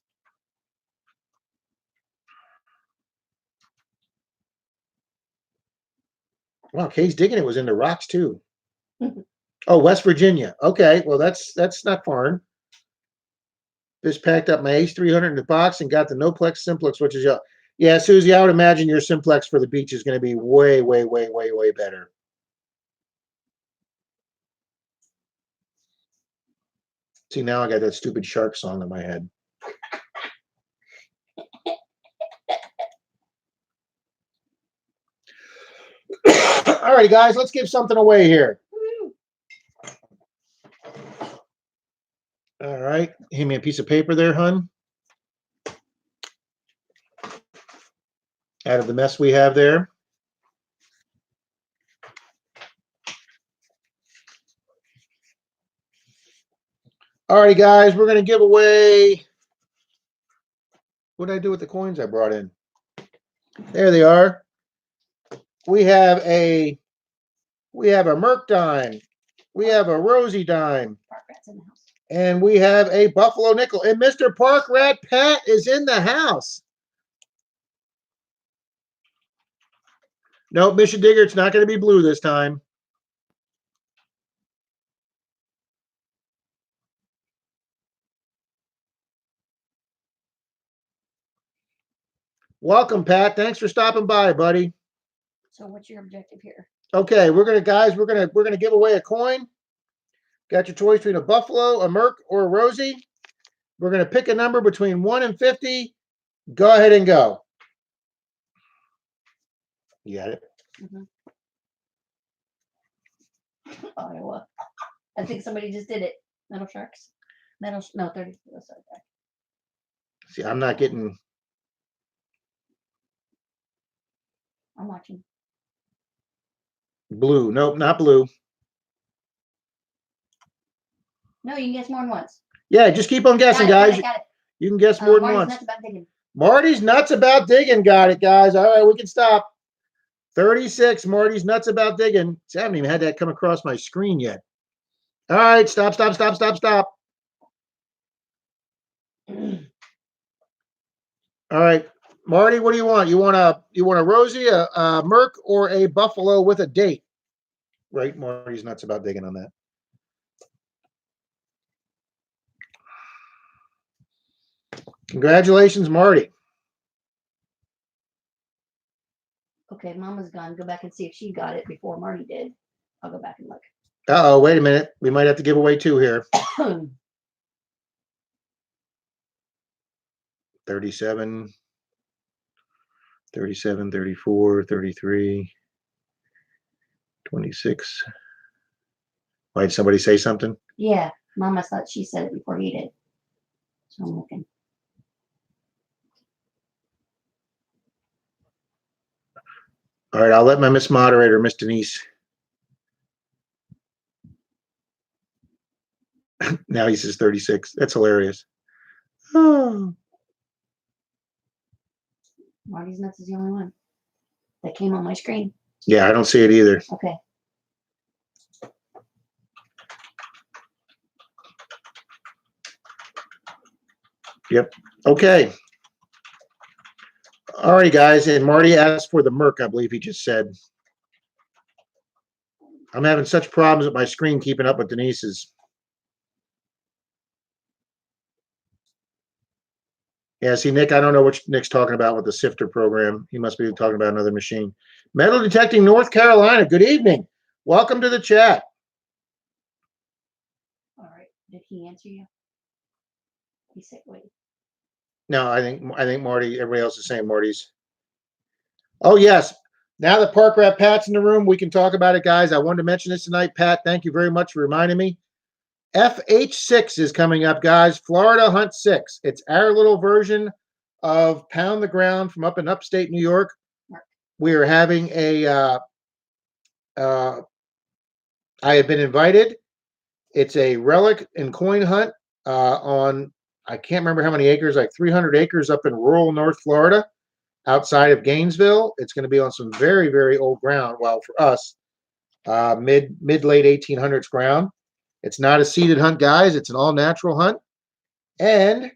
Wow, Kay's digging it was in the rocks too. Oh, West Virginia. Okay, well that's not foreign. Just packed up my Ace 300 in the box and got the Noplex Simplex, which is yeah, Susie. I would imagine your Simplex for the beach is going to be way, way, way, way, way better. See, now I got that stupid shark song in my head. All right, guys, let's give something away here. All right, hand me a piece of paper there, hun. Out of the mess we have there. All righty, guys, we're going to give away. What did I do with the coins I brought in? There they are. We have a Merc dime. We have a Rosie dime. And we have a Buffalo nickel. And Mr. Park Rat Pat is in the house. Nope, Mission Digger, it's not going to be blue this time. Welcome, Pat. Thanks for stopping by, buddy. So what's your objective here? Okay, we're gonna give away a coin. Got your choice between a Buffalo, a Merc, or a Rosie. We're gonna pick a number between 1 and 50. Go ahead and go. You got it. Mm-hmm. Iowa. I think somebody just did it. Metal Sharks. No, 30. Oh, sorry. See, I'm not getting. I'm watching. Blue. Nope, not blue. No, you can guess more than once. Yeah, just keep on guessing, guys. Got it. You can guess more than Marty's once. nuts about digging. Marty's nuts about digging. Got it, guys. All right, we can stop. 36. Marty's nuts about digging. See, I haven't even had that come across my screen yet. All right, stop. All right, Marty, what do you want? You want a Rosie, a Merc, or a Buffalo with a date? Right, Marty's nuts about digging on that. Congratulations, Marty. Okay, Mama's gone. Go back and see if she got it before Marty did. I'll go back and look. Uh-oh, wait a minute. We might have to give away 2 here. 37, 37, 34, 33, 26. Why, did somebody say something? Yeah, Mama thought she said it before he did. So I'm looking. All right, I'll let my Miss Moderator, Miss Denise. Now he says 36. That's hilarious. Oh. Marty's nuts is the only one that came on my screen. Yeah, I don't see it either. Okay. Yep. Okay. All right, guys. And Marty asked for the Merc, I believe he just said. I'm having such problems with my screen keeping up with Denise's. Yeah, see, Nick, I don't know what Nick's talking about with the sifter program. He must be talking about another machine. Metal Detecting North Carolina, good evening. Welcome to the chat. All right. Did he answer you? He said, wait. No, I think Marty, everybody else is saying Marty's. Oh, yes. Now that Park Rat Pat's in the room, we can talk about it, guys. I wanted to mention this tonight. Pat, thank you very much for reminding me. FH6 is coming up, guys. Florida Hunt 6. It's our little version of Pound the Ground from up in upstate New York. We are having a, I have been invited. It's a relic and coin hunt on, I can't remember how many acres, like 300 acres up in rural North Florida, outside of Gainesville. It's going to be on some very, very old ground. Well, for us, mid late 1800s ground. It's not a seeded hunt, guys. It's an all natural hunt. And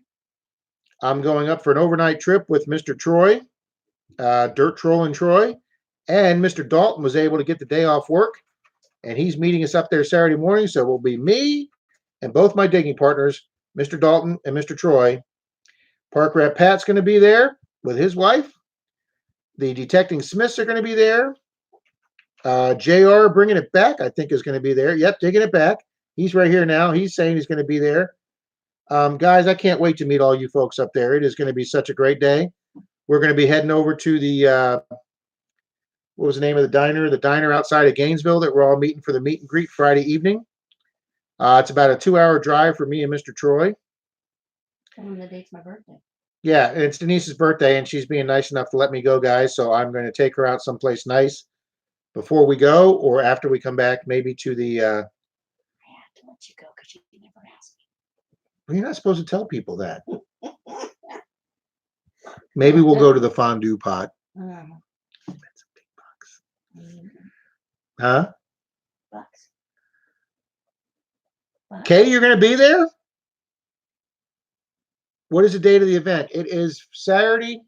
I'm going up for an overnight trip with Mr. Troy, Dirt Troll and Troy. And Mr. Dalton was able to get the day off work. And he's meeting us up there Saturday morning. So it will be me and both my digging partners, Mr. Dalton and Mr. Troy. Park Rat Pat's going to be there with his wife. The Detecting Smiths are going to be there. JR bringing it back, I think, is going to be there. Yep, digging it back. He's right here now. He's saying he's going to be there. Guys, I can't wait to meet all you folks up there. It is going to be such a great day. We're going to be heading over to the, what was the name of the diner? The diner outside of Gainesville that we're all meeting for the meet and greet Friday evening. It's about a 2-hour drive for me and Mr. Troy. Tell him the date's my birthday. Yeah, it's Denise's birthday, and she's being nice enough to let me go, guys. So I'm going to take her out someplace nice before we go or after we come back, maybe to the. I have to let you go because you never asked me. Well, you're not supposed to tell people that. Maybe we'll go to the fondue pot. That's a big box. Huh? Bucks. Katie, you're going to be there? What is the date of the event? It is Saturday.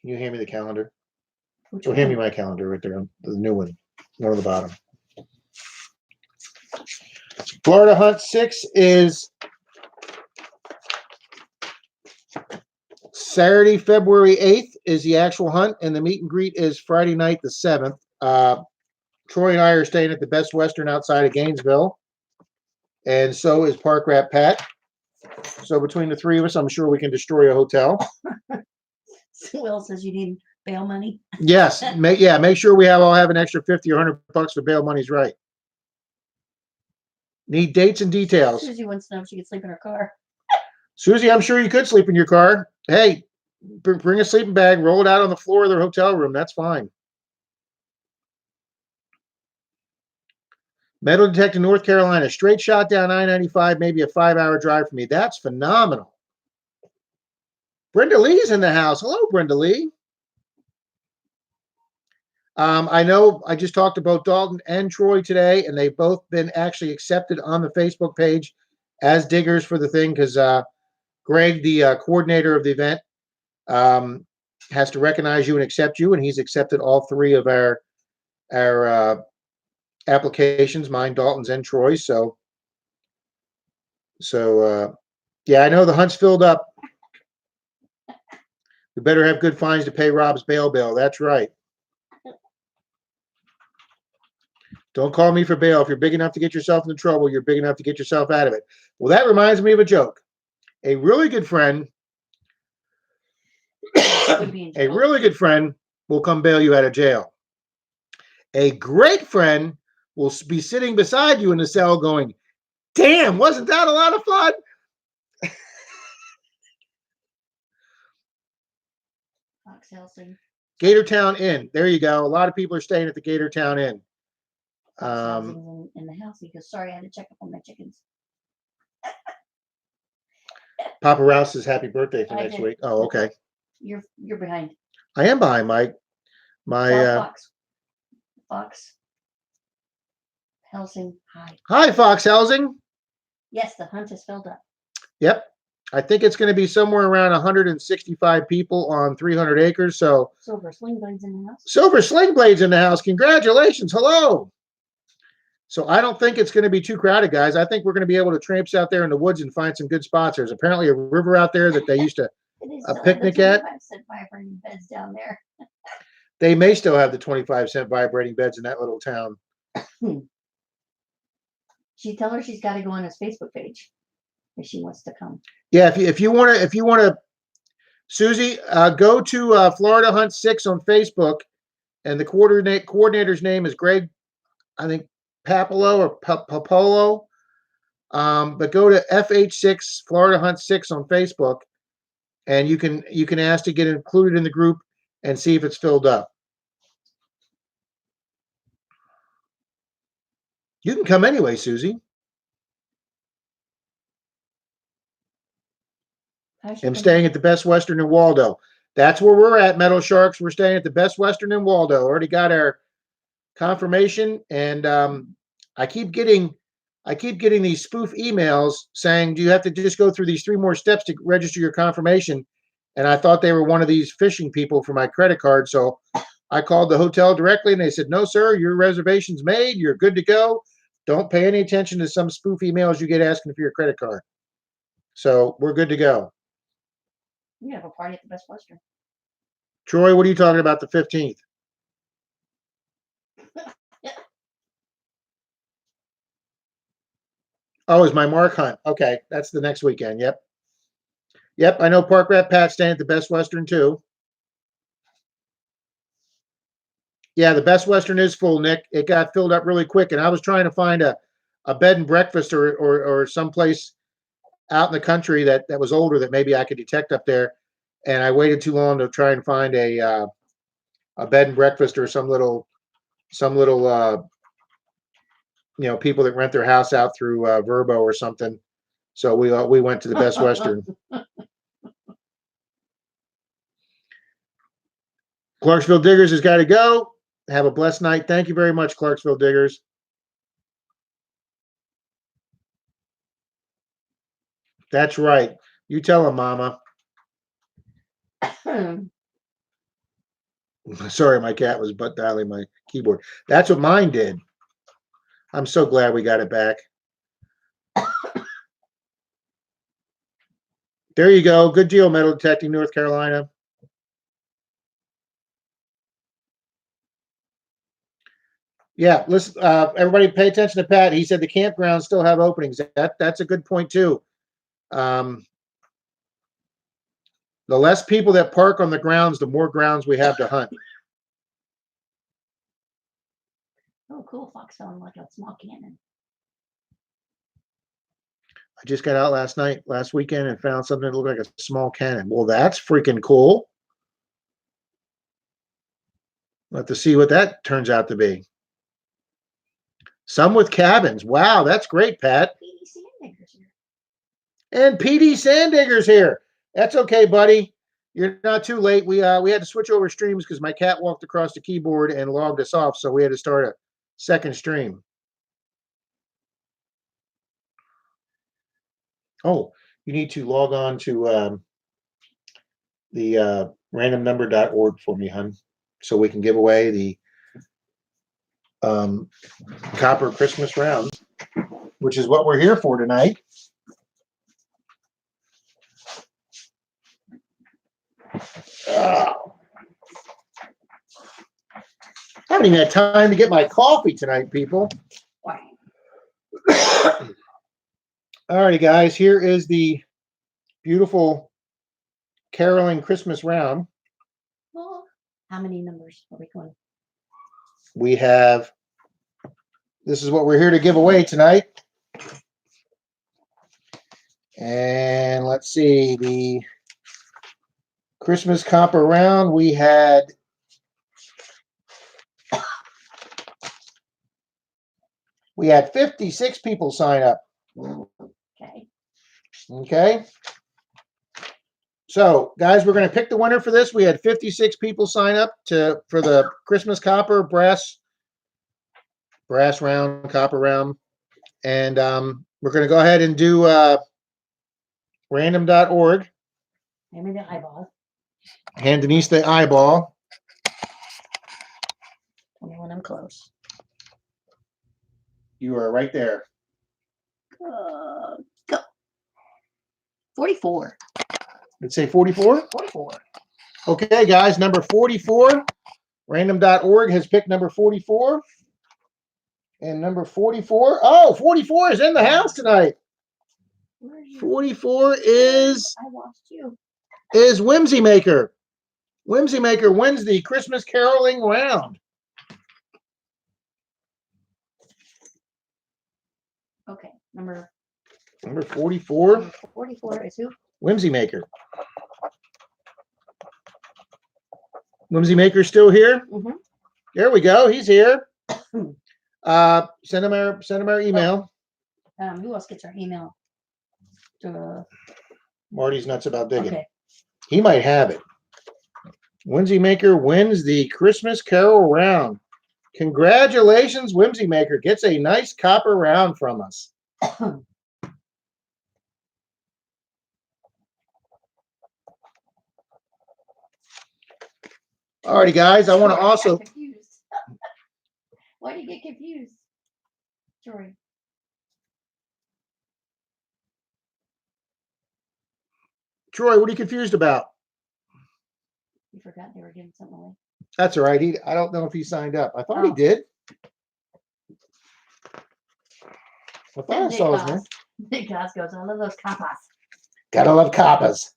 Can you hand me the calendar? Which Or hand me one? my calendar right there, the new one on the bottom. Florida Hunt 6 is Saturday, February 8th is the actual hunt, and the meet and greet is Friday night, the 7th. Troy and I are staying at the Best Western outside of Gainesville, and so is Park Rat Pat. So between the three of us, I'm sure we can destroy a hotel. Will says you need bail money. Yes, make sure we all have an extra 50 or $100 for bail money's right. Need dates and details. Susie wants to know if she can sleep in her car. Susie, I'm sure you could sleep in your car. Hey, bring a sleeping bag, roll it out on the floor of their hotel room. That's fine. Metal detector, North Carolina, straight shot down I-95, maybe a 5-hour drive for me. That's phenomenal. Brenda Lee's in the house. Hello, Brenda Lee. I know I just talked to both Dalton and Troy today, and they've both been actually accepted on the Facebook page as diggers for the thing because Greg, the coordinator of the event, has to recognize you and accept you, and he's accepted all three of our applications, mine, Dalton's, and Troy's. So yeah, I know the hunt's filled up. We better have good fines to pay Rob's bail bill. That's right. Don't call me for bail. If you're big enough to get yourself into trouble, you're big enough to get yourself out of it. Well, that reminds me of a joke. A really good friend, will come bail you out of jail. A great friend will be sitting beside you in the cell going, damn, wasn't that a lot of fun? Gatortown Inn. There you go. A lot of people are staying at the Gatortown Inn. In the house. He goes, sorry, I had to check up on my chickens. Papa Rouse says happy birthday for next week. Oh, okay. You're behind. I am behind my Fox Helsing. Hi, Fox Helsing. Yes, the hunt is filled up. Yep. I think it's going to be somewhere around 165 people on 300 acres. So Silver Sling Blades in the house. Silver Sling Blades in the house. Congratulations. Hello. So I don't think it's going to be too crowded, guys. I think we're going to be able to traipse out there in the woods and find some good spots. There's apparently a river out there that they used to picnic at. 25-cent vibrating beds down there. They may still have the 25-cent vibrating beds in that little town. She tell her she's got to go on his Facebook page if she wants to come. Yeah, if you want to, Susie, go to Florida Hunt 6 on Facebook, and the coordinator's name is Greg, I think Papalo or Papolo. But go to FH6 Florida Hunt 6 on Facebook, and you can ask to get included in the group and see if it's filled up. You can come anyway, Susie. I'm staying at the Best Western in Waldo. That's where we're at, Metal Sharks. We're staying at the Best Western in Waldo. Already got our confirmation, and I keep getting these spoof emails saying, do you have to just go through these 3 more steps to register your confirmation? And I thought they were one of these phishing people for my credit card. So I called the hotel directly, and they said, no, sir, your reservation's made. You're good to go. Don't pay any attention to some spoof emails you get asking for your credit card. So we're good to go. We have a party at the Best Western. Troy, what are you talking about the 15th? Oh, is my Mark Hunt. Okay, that's the next weekend. Yep. I know Park Rat Pat's staying at the Best Western too. Yeah, the Best Western is full, Nick. It got filled up really quick, and I was trying to find a bed and breakfast or someplace out in the country that was older that maybe I could detect up there, and I waited too long to try and find a bed and breakfast or some little people that rent their house out through Verbo or something. So we went to the Best Western. Clarksville Diggers has got to go. Have a blessed night. Thank you very much, Clarksville Diggers. That's right. You tell him, Mama. Sorry, my cat was butt dialing my keyboard. That's what mine did. I'm so glad we got it back. There you go. Good deal, Metal Detecting North Carolina. Yeah, listen, everybody pay attention to Pat. He said the campgrounds still have openings. That's a good point too. The less people that park on the grounds, the more grounds we have to hunt. Oh, cool. Fox sounding like a small cannon. I just got out last weekend, and found something that looked like a small cannon. Well, that's freaking cool. We'll have to see what that turns out to be. Some with cabins. Wow, that's great, Pat. PD Sandigger's here. And PD Sandigger's here. That's okay, buddy. You're not too late. We had to switch over streams because my cat walked across the keyboard and logged us off, so we had to start a second stream. Oh, you need to log on to the randomnumber.org for me, hon, so we can give away the Copper Christmas rounds, which is what we're here for tonight. Haven't even had time to get my coffee tonight, people. Alrighty, guys, here is the beautiful caroling Christmas round. Well, how many numbers are we going? We have, this is what we're here to give away tonight. And let's see, the Christmas copper round, we had We had 56 people sign up. Okay. Okay. So, guys, we're going to pick the winner for this. We had 56 people sign up for the Christmas copper brass round, copper round. And we're going to go ahead and do random.org. Hand me the eyeball. Hand Denise the eyeball. Tell me when I'm close. You are right there. Go. 44. Let's say 44. 44. Okay, guys, number 44. Random.org has picked number 44. And number 44. Oh, 44 is in the house tonight. 44 is I lost you. Whimsy Maker. Whimsy Maker wins the Christmas caroling round. Okay, number 44. number 44 is who? Whimsy Maker. Whimsy Maker still here? Mm-hmm. There we go. He's here. Send him our email. Who else gets our email? Marty's nuts about digging. Okay. He might have it. Whimsy Maker wins the Christmas Carol round. Congratulations, Whimsy Maker gets a nice copper round from us. Alrighty, guys. I want to also. Why do you get confused, Jory? Troy, what are you confused about? You forgot they were giving something away. That's all right. I don't know if he signed up. I thought he did. I thought I saw his name. Nick Goss goes, I love those capas. Gotta love coppas.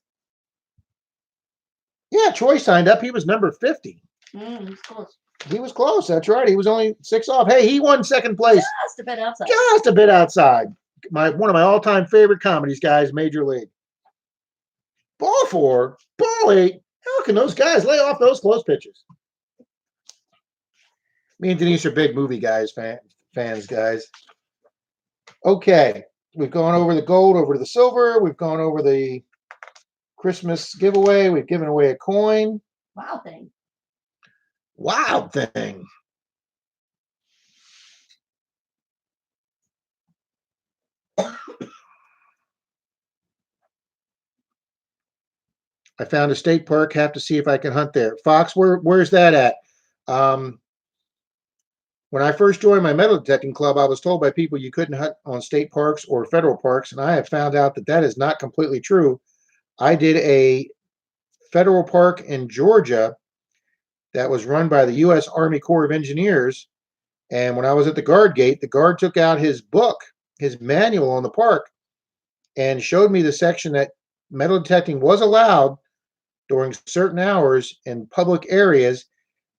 Yeah, Troy signed up. He was number 50. He's close. He was close. That's right. He was only 6 off. Hey, he won second place. Just a bit outside. Just a bit outside. One of my all-time favorite comedies, guys, Major League. Ball 4, ball 8. How can those guys lay off those close pitches? Me and Denise are big movie fans, guys. Okay. We've gone over the gold, over to the silver. We've gone over the Christmas giveaway. We've given away a coin. Wow thing. Wild thing. I found a state park. Have to see if I can hunt there. Fox, where's that at? When I first joined my metal detecting club, I was told by people you couldn't hunt on state parks or federal parks, and I have found out that that is not completely true. I did a federal park in Georgia that was run by the U.S. Army Corps of Engineers, and when I was at the guard gate, the guard took out his book, his manual on the park, and showed me the section that metal detecting was allowed during certain hours in public areas.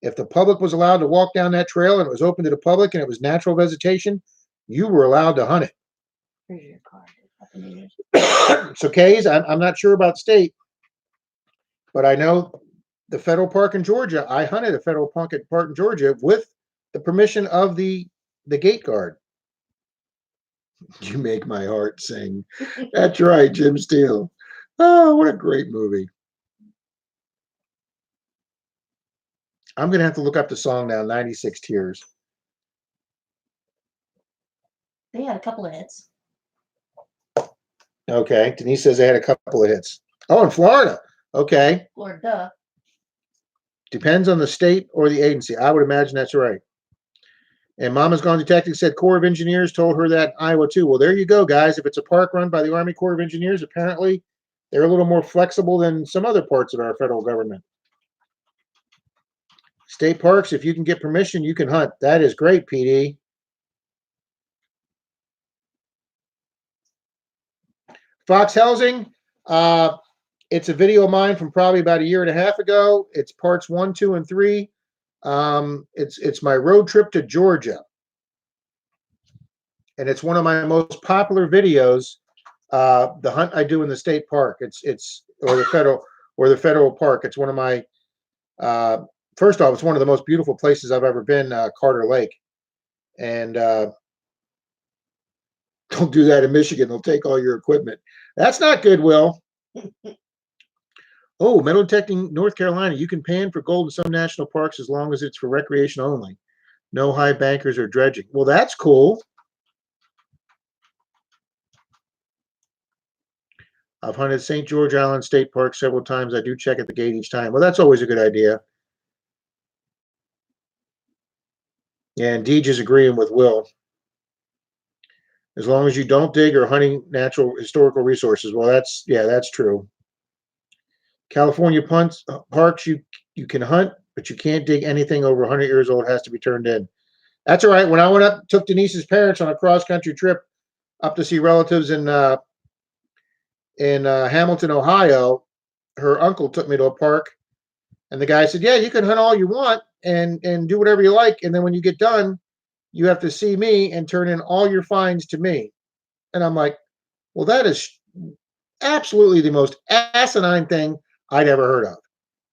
If the public was allowed to walk down that trail and it was open to the public and it was natural vegetation, you were allowed to hunt it. Here's your card. So, Kays, I'm not sure about state, but I know the federal park in Georgia. I hunted a federal park in Georgia with the permission of the gate guard. You make my heart sing. That's right, Jim Steele. Oh, what a great movie. I'm going to have to look up the song now, 96 Tears. They had a couple of hits. Okay. Denise says they had a couple of hits. Oh, in Florida. Okay. Florida. Depends on the state or the agency. I would imagine that's right. And Mama's Gone Detecting said Corps of Engineers told her that in Iowa too. Well, there you go, guys. If it's a park run by the Army Corps of Engineers, apparently they're a little more flexible than some other parts of our federal government. State parks, if you can get permission, you can hunt. That is great, PD. Fox Housing, it's a video of mine from probably about a year and a half ago. It's parts 1, 2, and 3. It's my road trip to Georgia, and it's one of my most popular videos. The hunt I do in the state park. It's or the federal park. It's one of my first off, it's one of the most beautiful places I've ever been, Carter Lake, and don't do that in Michigan. They'll take all your equipment. That's not good, Will. Oh, metal detecting North Carolina. You can pan for gold in some national parks as long as it's for recreation only. No high bankers or dredging. Well, that's cool. I've hunted St. George Island State Park several times. I do check at the gate each time. Well, that's always a good idea. And Deej is agreeing with Will. As long as you don't dig or hunting natural historical resources. Well, that's true. California parks, you can hunt, but you can't dig anything over 100 years old. It has to be turned in. That's all right. When I went up, took Denise's parents on a cross-country trip up to see relatives in Hamilton, Ohio, her uncle took me to a park, and the guy said, "Yeah, you can hunt all you want and do whatever you like, and then when you get done, you have to see me and turn in all your finds to me." And I'm like, "Well, that is absolutely the most asinine thing I'd ever heard of."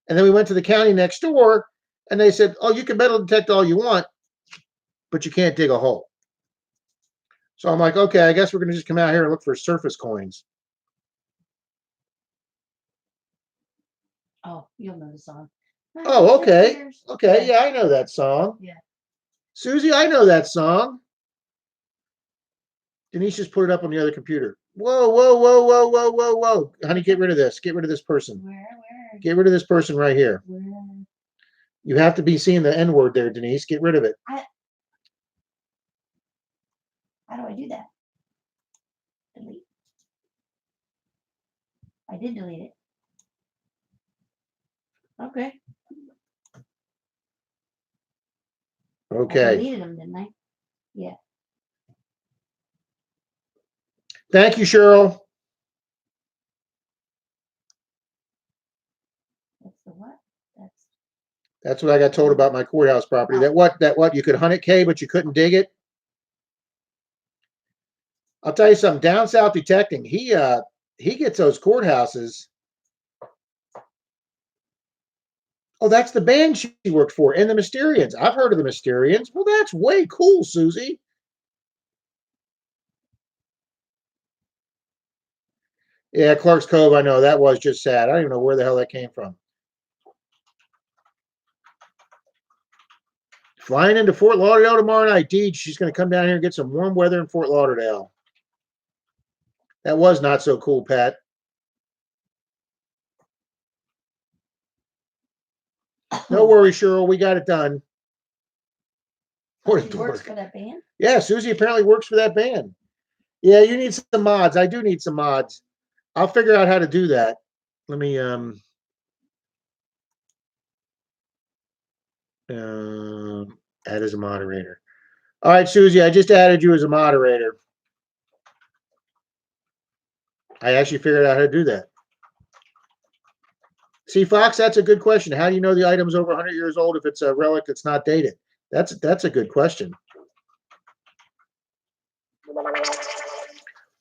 And then we went to the county next door, and they said, "Oh, you can metal detect all you want, but you can't dig a hole." So I'm like, "Okay, I guess we're going to just come out here and look for surface coins." Oh, you'll know the song. Oh, okay. Okay, yeah, I know that song. Yeah. Susie, I know that song. Denise just put it up on the other computer. Whoa, whoa, whoa, whoa, whoa, whoa, whoa. Honey, get rid of this. Get rid of this person. Where? Get rid of this person right here. Where? You have to be seeing the N word there, Denise. Get rid of it. How do I do that? Delete. I did delete it. Okay. I Okay. deleted them, didn't I? Yeah. Thank you, Cheryl. That's the what? That's what I got told about my courthouse property. That what you could hunt it, Kay, but you couldn't dig it. I'll tell you something. Down South Detecting, he gets those courthouses. Oh, that's the band she worked for, and the Mysterians. I've heard of the Mysterians. Well, that's way cool, Susie. Yeah, Clark's Cove, I know. That was just sad. I don't even know where the hell that came from. Flying into Fort Lauderdale tomorrow night. Deej, she's going to come down here and get some warm weather in Fort Lauderdale. That was not so cool, Pat. No worries, Cheryl. We got it done. What a She works dork. for that band. Yeah, Susie apparently works for that band. Yeah, you need some mods. I do need some mods. I'll figure out how to do that. Let me add as a moderator. All right, Susie, I just added you as a moderator. I actually figured out how to do that. See, Fox, that's a good question. How do you know the item's over 100 years old if it's a relic that's not dated? That's a good question.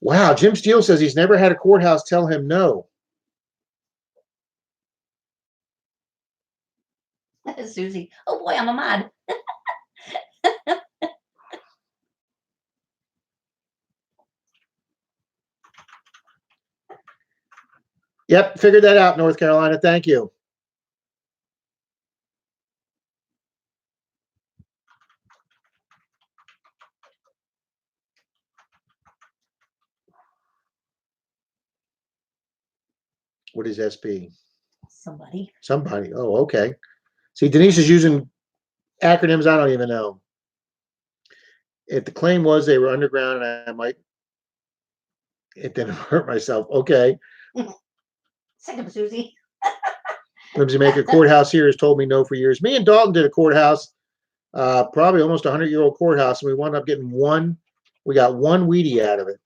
Wow, Jim Steele says he's never had a courthouse tell him no. Susie. Oh boy, I'm a mod. Yep, figured that out, North Carolina. Thank you. What is SP? Somebody. Somebody. Oh, okay. See, Denise is using acronyms I don't even know. If the claim was they were underground and I might, it didn't hurt myself. Okay. Second, Susie. Whimsy Maker Courthouse here has told me no for years. Me and Dalton did a courthouse, probably almost 100-year-old courthouse, and we wound up getting one. We got one Wheatie out of it.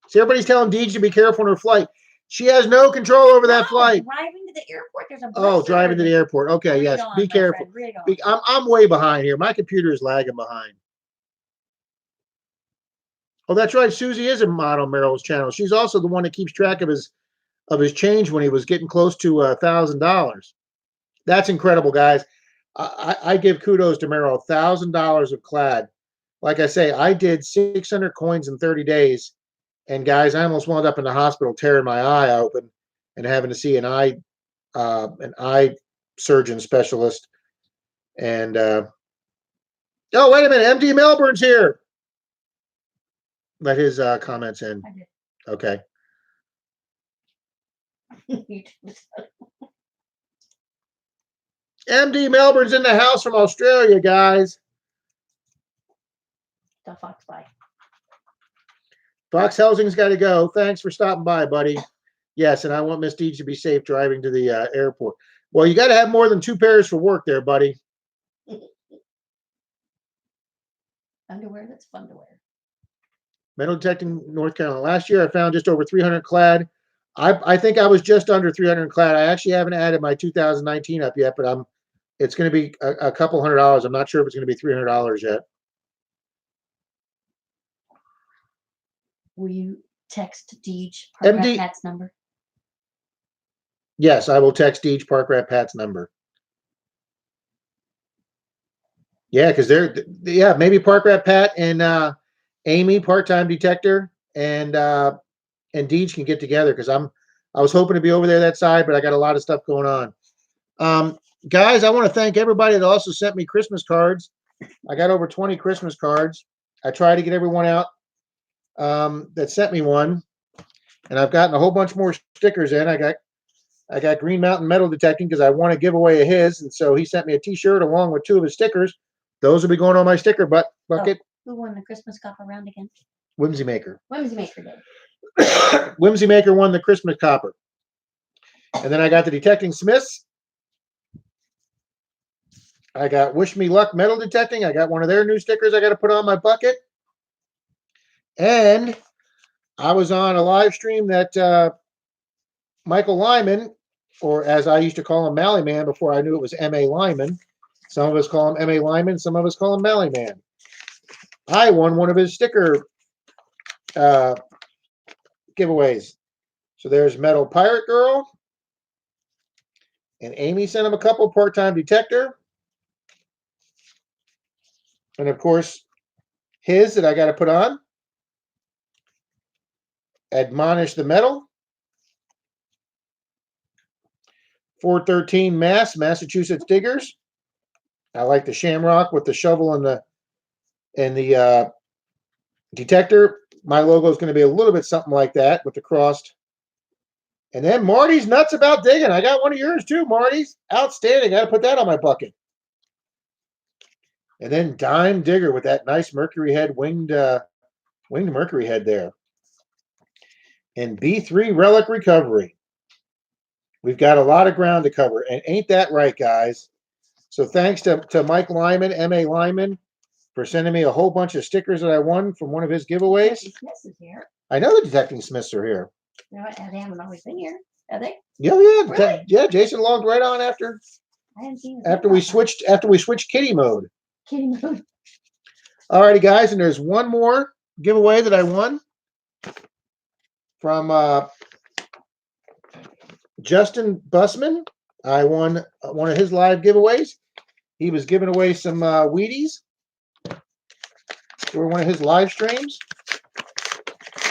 See, everybody's telling Deej to be careful on her flight. She has no control over that flight. Driving to the airport. There's a Oh, driving to the airport. Okay, Read yes. on, Be my careful. friend, read on. I'm way behind here. My computer is lagging behind. Oh, that's right. Susie is a mod on Merrill's channel. She's also the one that keeps track of his change when he was getting close to $1,000. That's incredible, guys. I give kudos to Merrill. $1,000 of clad. Like I say, I did 600 coins in 30 days, and guys, I almost wound up in the hospital tearing my eye open and having to see an eye surgeon specialist. And oh, wait a minute, MD Melbourne's here. Let his comments in. Okay. MD Melbourne's in the house from Australia, guys. The Fox by. Fox Helsing's got to go. Thanks for stopping by, buddy. Yes, and I want Miss Deej to be safe driving to the airport. Well, you got to have more than 2 pairs for work there, buddy. Underwear that's fun to wear. Metal detecting North Carolina. Last year, I found just over 300 clad. I think I was just under 300 clad. I actually haven't added my 2019 up yet, but it's going to be a couple $100. I'm not sure if it's going to be $300 yet. Will you text Deej MD Pat's number? Yes, I will text Deej Park Rat Pat's number. Yeah, because maybe Park Rat Pat and Amy, part-time detector, and Deej can get together because I was hoping to be over there that side, but I got a lot of stuff going on. Guys, I want to thank everybody that also sent me Christmas cards. I got over 20 Christmas cards. I tried to get everyone out that sent me one, and I've gotten a whole bunch more stickers in. I got Green Mountain metal detecting because I want to give away his, and so he sent me a T-shirt along with 2 of his stickers. Those will be going on my sticker bucket. Oh, who won the Christmas copper round again? Whimsy Maker. Whimsy Maker did. Whimsy Maker won the Christmas copper. And then I got the Detecting Smiths. I got Wish Me Luck metal detecting. I got one of their new stickers I got to put on my bucket. And I was on a live stream that Michael Lyman, or as I used to call him, Mally Man, before I knew it was M.A. Lyman. Some of us call him M.A. Lyman. Some of us call him Mally Man. I won one of his sticker giveaways. So there's Metal Pirate Girl. And Amy sent him a couple, part-time detector. And of course, his that I got to put on. Admonish the Metal. 413 Massachusetts Diggers. I like the Shamrock with the shovel and the detector. My logo is going to be a little bit something like that with the crossed And then Marty's nuts about digging. I got one of yours too, Marty's. Outstanding. Got to put that on my bucket. And then Dime Digger with that nice Mercury head, winged Mercury head there. And B3 Relic Recovery. We've got a lot of ground to cover. And ain't that right, guys? So thanks to Mike Lyman, M.A. Lyman, for sending me a whole bunch of stickers that I won from one of his giveaways. Smiths is here. I know the Detecting Smiths are here. No, they haven't always been here, have they? Yeah. Really? Yeah, Jason logged right on after we switched kitty mode. Kitty mode. Alrighty, guys, and there's one more giveaway that I won from Justin Bussman. I won one of his live giveaways. He was giving away some Wheaties for one of his live streams.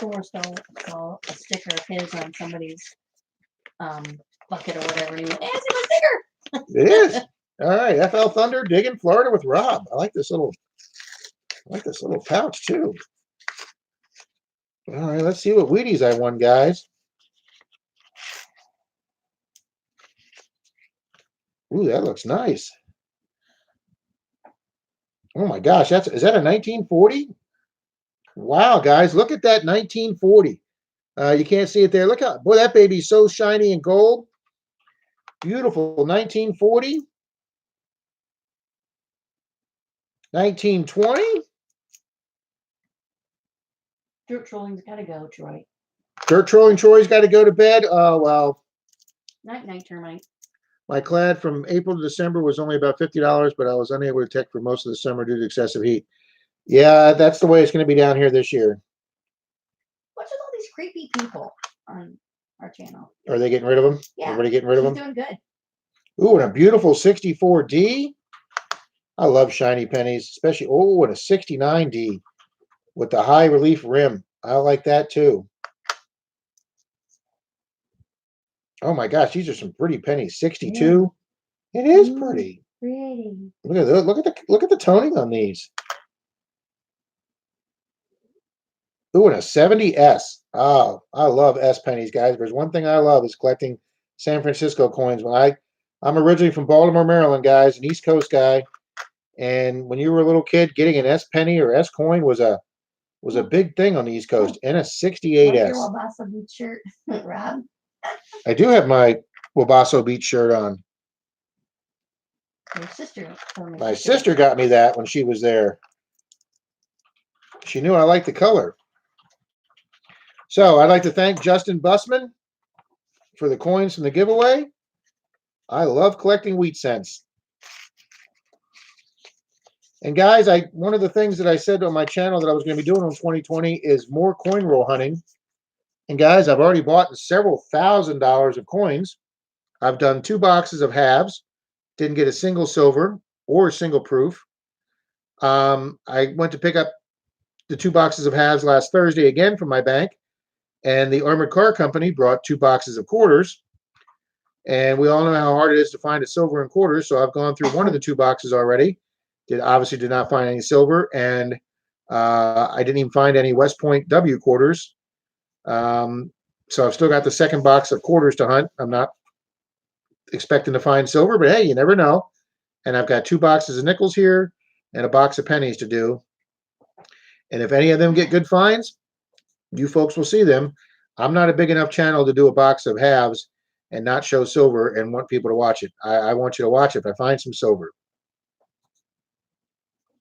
Or saw a sticker of his on somebody's bucket or whatever. And he went, "Hey, it's a sticker." It is. All right, FL Thunder digging Florida with Rob. I like this little pouch too. All right, let's see what Wheaties I won, guys. Ooh, that looks nice. Oh my gosh, is that a 1940? Wow, guys, look at that 1940. You can't see it there. Look how, boy, that baby's so shiny and gold. Beautiful 1940. 1920. Dirt trolling's got to go, Troy. Dirt trolling Troy's got to go to bed. Oh, well. Night, termite. My clad from April to December was only about $50, but I was unable to tech for most of the summer due to excessive heat. Yeah, that's the way it's going to be down here this year. What's with all these creepy people on our channel? Are they getting rid of them? Yeah. Everybody getting rid of them? She's doing good. Ooh, and a beautiful 64D. I love shiny pennies, especially, oh, and a 69D with the high relief rim. I like that too. Oh my gosh, these are some pretty pennies. 62. Yeah. It is pretty. Pretty. Look at that. Look at the toning on these. Ooh, and a 70S. Oh, I love S pennies, guys. There's one thing I love is collecting San Francisco coins. I'm originally from Baltimore, Maryland, guys, an East Coast guy. And when you were a little kid, getting an S penny or S coin was a big thing on the East Coast. And a 68S. Like your Wabasso Beach shirt, Rob. I do have my Wabasso Beach shirt on. Your sister. My sister got me that when she was there. She knew I liked the color. So I'd like to thank Justin Bussman for the coins from the giveaway. I love collecting wheat cents. And guys, one of the things that I said on my channel that I was going to be doing in 2020 is more coin roll hunting. And guys, I've already bought several $1,000s of coins. I've done 2 boxes of halves. Didn't get a single silver or a single proof. I went to pick up the 2 boxes of halves last Thursday again from my bank. And the Armored Car Company brought 2 boxes of quarters. And we all know how hard it is to find a silver in quarters. So I've gone through one of the 2 boxes already. Obviously did not find any silver. And I didn't even find any West Point W quarters. So I've still got the second box of quarters to hunt. I'm not expecting to find silver, but hey, you never know. And I've got 2 boxes of nickels here and a box of pennies to do. And if any of them get good finds, you folks will see them. I'm not a big enough channel to do a box of halves and not show silver and want people to watch it. I want you to watch it if I find some silver.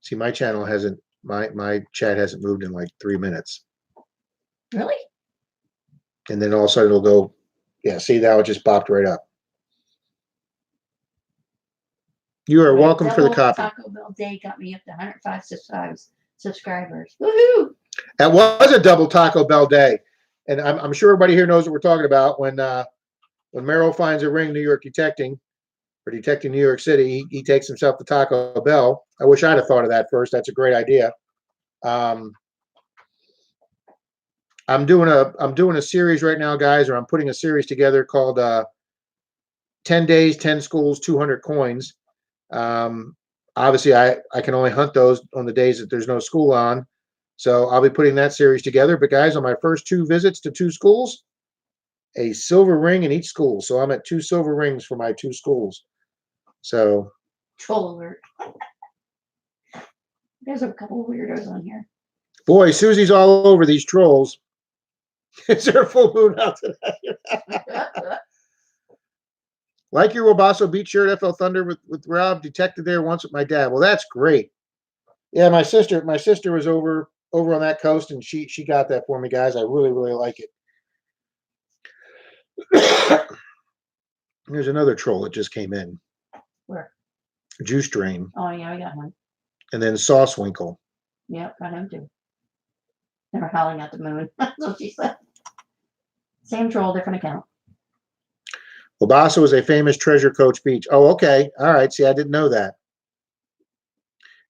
See, my channel hasn't, my chat hasn't moved in like 3 minutes. Really? And then all of a sudden it'll go, yeah, see, now it just popped right up. You are welcome for the copy. Taco Bell Day got me up to 105 subscribers. Woohoo! That was a double Taco Bell day. And I'm sure everybody here knows what we're talking about. When Merrill finds a ring, New York detecting New York City, he takes himself to Taco Bell. I wish I'd have thought of that first. That's a great idea. I'm doing a series right now, guys, or I'm putting a series together called 10 Days, 10 Schools, 200 Coins. Obviously, I can only hunt those on the days that there's no school on. So I'll be putting that series together. But guys, on my first 2 visits to 2 schools, a silver ring in each school. So I'm at 2 silver rings for my 2 schools. So Troll alert. There's a couple of weirdos on here. boy, Susie's all over these trolls. Is there a full moon out today? Like your Wabasso Beach shirt, FL Thunder with Rob, detected there once with my dad. Well, that's great. Yeah, my sister was over on that coast, and she got that for me, guys. I really, really like it. There's another troll that just came in. Where? Juice Drain. Oh yeah, we got one. And then Saucewinkle. Yep, got him too. They were howling at the moon. That's what she said. Same troll, different account. Wabasso is a famous treasure coach beach. Oh, okay. All right. See, I didn't know that.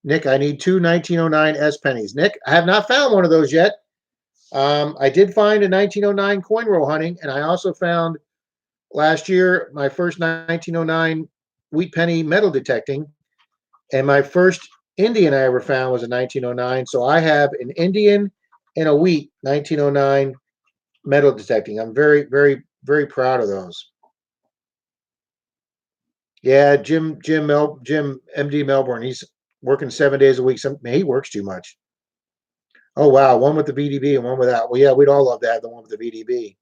Nick, I need 2 1909 S pennies. Nick, I have not found one of those yet. I did find a 1909 coin roll hunting, and I also found last year my first 1909 wheat penny metal detecting, and my first Indian I ever found was a 1909. So I have an Indian and a wheat 1909 metal detecting. I'm very, very, very proud of those. Yeah, Jim MD Melbourne. He's working 7 days a week. He works too much. Oh wow, one with the VDB and one without. Well, yeah, we'd all love to have the one with the VDB.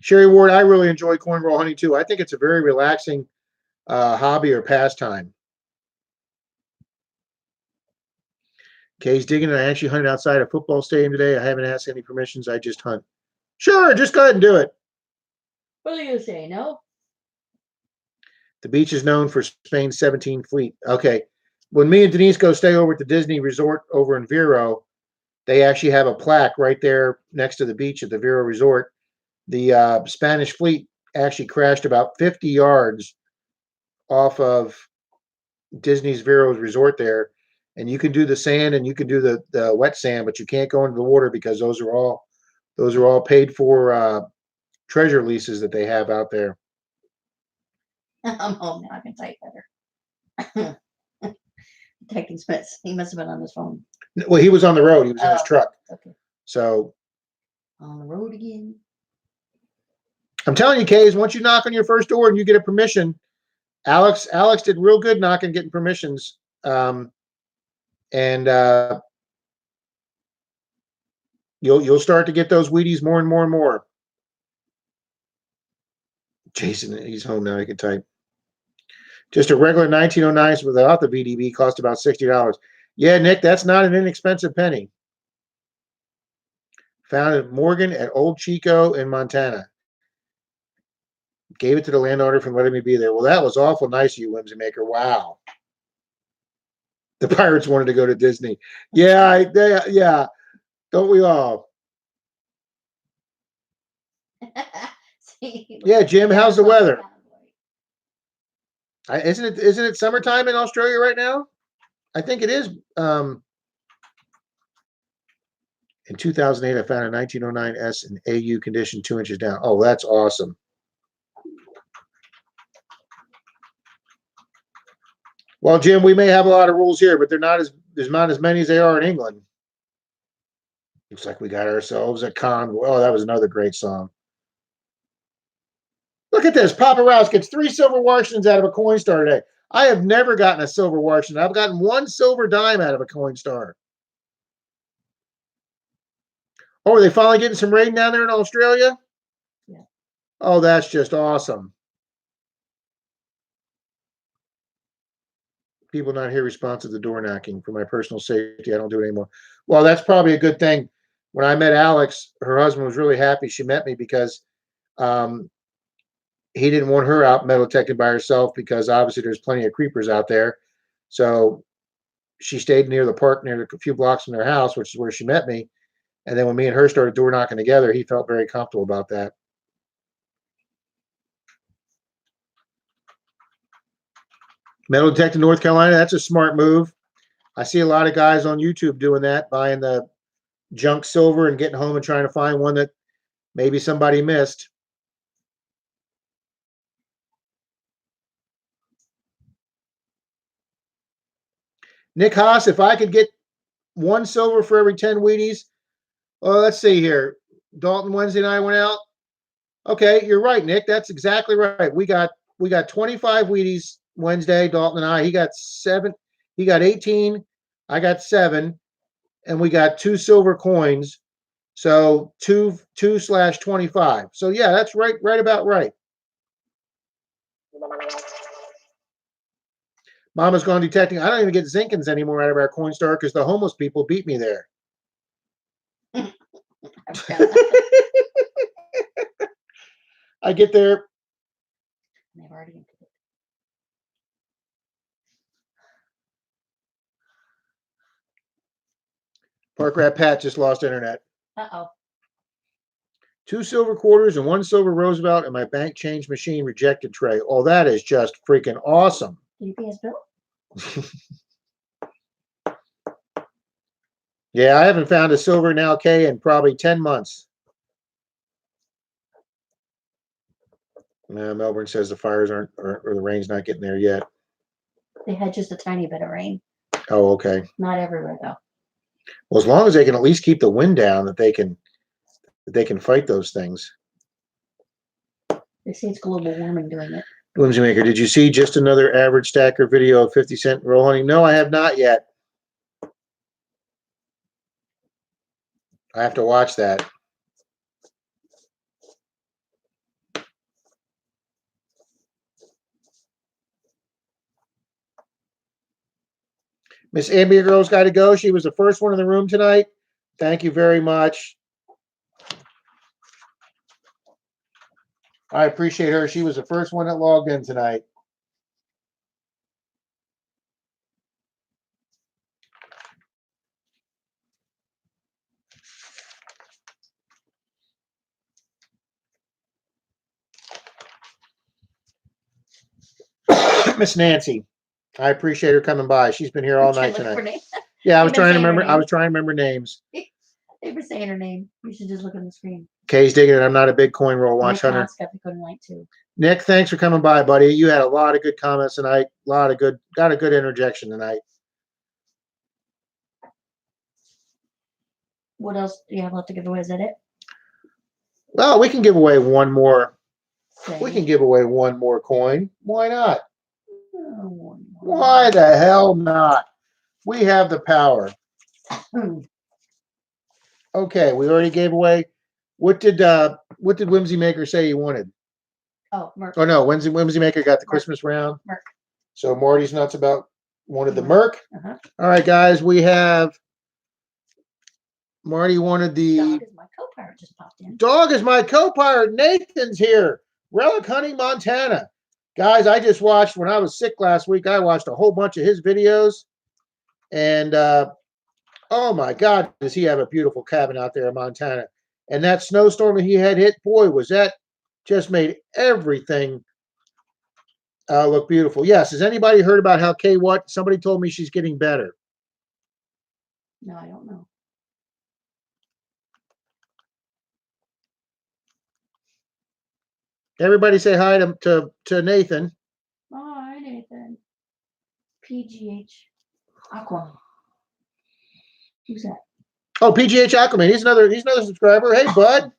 Sherry Ward, I really enjoy coin roll hunting too. I think it's a very relaxing hobby or pastime. Kay's digging, and I actually hunted outside a football stadium today. I haven't asked any permissions. I just hunt. Sure, just go ahead and do it. What are you gonna say? No? The beach is known for Spain's 17 fleet. Okay. When me and Denise go stay over at the Disney Resort over in Vero, they actually have a plaque right there next to the beach at the Vero Resort. The Spanish fleet actually crashed about 50 yards off of Disney's Vero's resort there. And you can do the sand and you can do the wet sand, but you can't go into the water because those are all paid for treasure leases that they have out there. I'm home now. I can type better. Detecting Smith. He must have been on his phone. Well, he was on the road. He was in his truck. Okay. So on the road again. I'm telling you, Kays, once you knock on your first door and you get a permission, Alex did real good knocking, getting permissions. And you'll start to get those Wheaties more and more and more. Jason, he's home now. He can type. Just a regular 1909 without the VDB cost about $60. Yeah, Nick, that's not an inexpensive penny. Found at Morgan at Old Chico in Montana. Gave it to the landowner for letting me be there. Well, that was awful nice of you, Whimsy Maker. Wow. The Pirates wanted to go to Disney. Yeah, yeah. Don't we all? Yeah, Jim, how's the weather? Isn't it summertime in Australia right now? I think it is. In 2008, I found a 1909 S in AU condition 2 inches down. Oh, that's awesome. Well, Jim, we may have a lot of rules here, but there's not as many as they are in England. Looks like we got ourselves a convoy. Oh, that was another great song. Look at this. Papa Rouse gets 3 silver Washingtons out of a coin star today. I have never gotten a silver Washington. I've gotten 1 silver dime out of a coin star. Oh, are they finally getting some rain down there in Australia? Yeah. Oh, that's just awesome. People not here responsive to door knocking. For my personal safety, I don't do it anymore. Well, that's probably a good thing. When I met Alex, her husband was really happy she met me because he didn't want her out metal detecting by herself because obviously there's plenty of creepers out there. So she stayed near the park, near a few blocks from their house, which is where she met me. And then when me and her started door knocking together, he felt very comfortable about that. Metal detecting North Carolina, that's a smart move. I see a lot of guys on YouTube doing that, buying the junk silver and getting home and trying to find one that maybe somebody missed. Nick Haas, if I could get 1 silver for every 10 Wheaties. Well, let's see here. Dalton Wednesday night went out. Okay, you're right, Nick. That's exactly right. We got 25 Wheaties Wednesday, Dalton and I. He got 7. He got 18. I got 7, and we got 2 silver coins. So 2/25. So yeah, that's right about right. Mama's gone detecting. I don't even get Zinkins anymore out of our coin store because the homeless people beat me there. I get there. They've already emptied it. Park Rat Pat just lost internet. Uh-oh. 2 silver quarters and 1 silver Roosevelt, and my bank change machine rejected tray. Oh, that is just freaking awesome. Did you pay his bill? Yeah, I haven't found a silver now K in probably 10 months. Melbourne says the fires aren't, or the rain's not getting there yet. They had just a tiny bit of rain. Oh, okay. Not everywhere though. Well, as long as they can at least keep the wind down, that they can fight those things. They say it's global warming doing it. Whimsy Maker, did you see just another average stacker video of 50-cent roll hunting? No, I have not yet. I have to watch that. Miss Ambia Girl's got to go. She was the first one in the room tonight. Thank you very much. I appreciate her. She was the first one that logged in tonight. Miss Nancy, I appreciate her coming by. She's been here all night tonight. Yeah, I was trying to remember. I was trying to remember names. They were saying her name. You should just look on the screen. Kay's digging it. I'm not a big coin roll watch hunter. Nick, thanks for coming by, buddy. You had a lot of good comments tonight. Got a good interjection tonight. What else do you have left to give away? Is that it? Well, we can give away one more. We can give away one more coin. Why not? Why the hell not? We have the power. Okay, we already gave away. What did Whimsy Maker say he wanted? Oh, Merc. Oh no, Whimsy Maker got the Christmas round. Merc. So Marty's nuts about wanted the Merc. Uh-huh. All right, guys, we have Marty wanted the Dog is my co-pirate just popped in. Dog is my co-pirate. Nathan's here. Relic Hunting, Montana. Guys, I just watched, when I was sick last week, I watched a whole bunch of his videos. And oh my God, does he have a beautiful cabin out there in Montana. And that snowstorm that he had hit, boy, was that just made everything look beautiful. Yes, has anybody heard about how Kay what? Somebody told me she's getting better. No, I don't know. Everybody say hi to Nathan. Hi, Nathan. PGH Aqua. Who's that? Oh, PGH Aquaman. He's another subscriber. Hey, bud.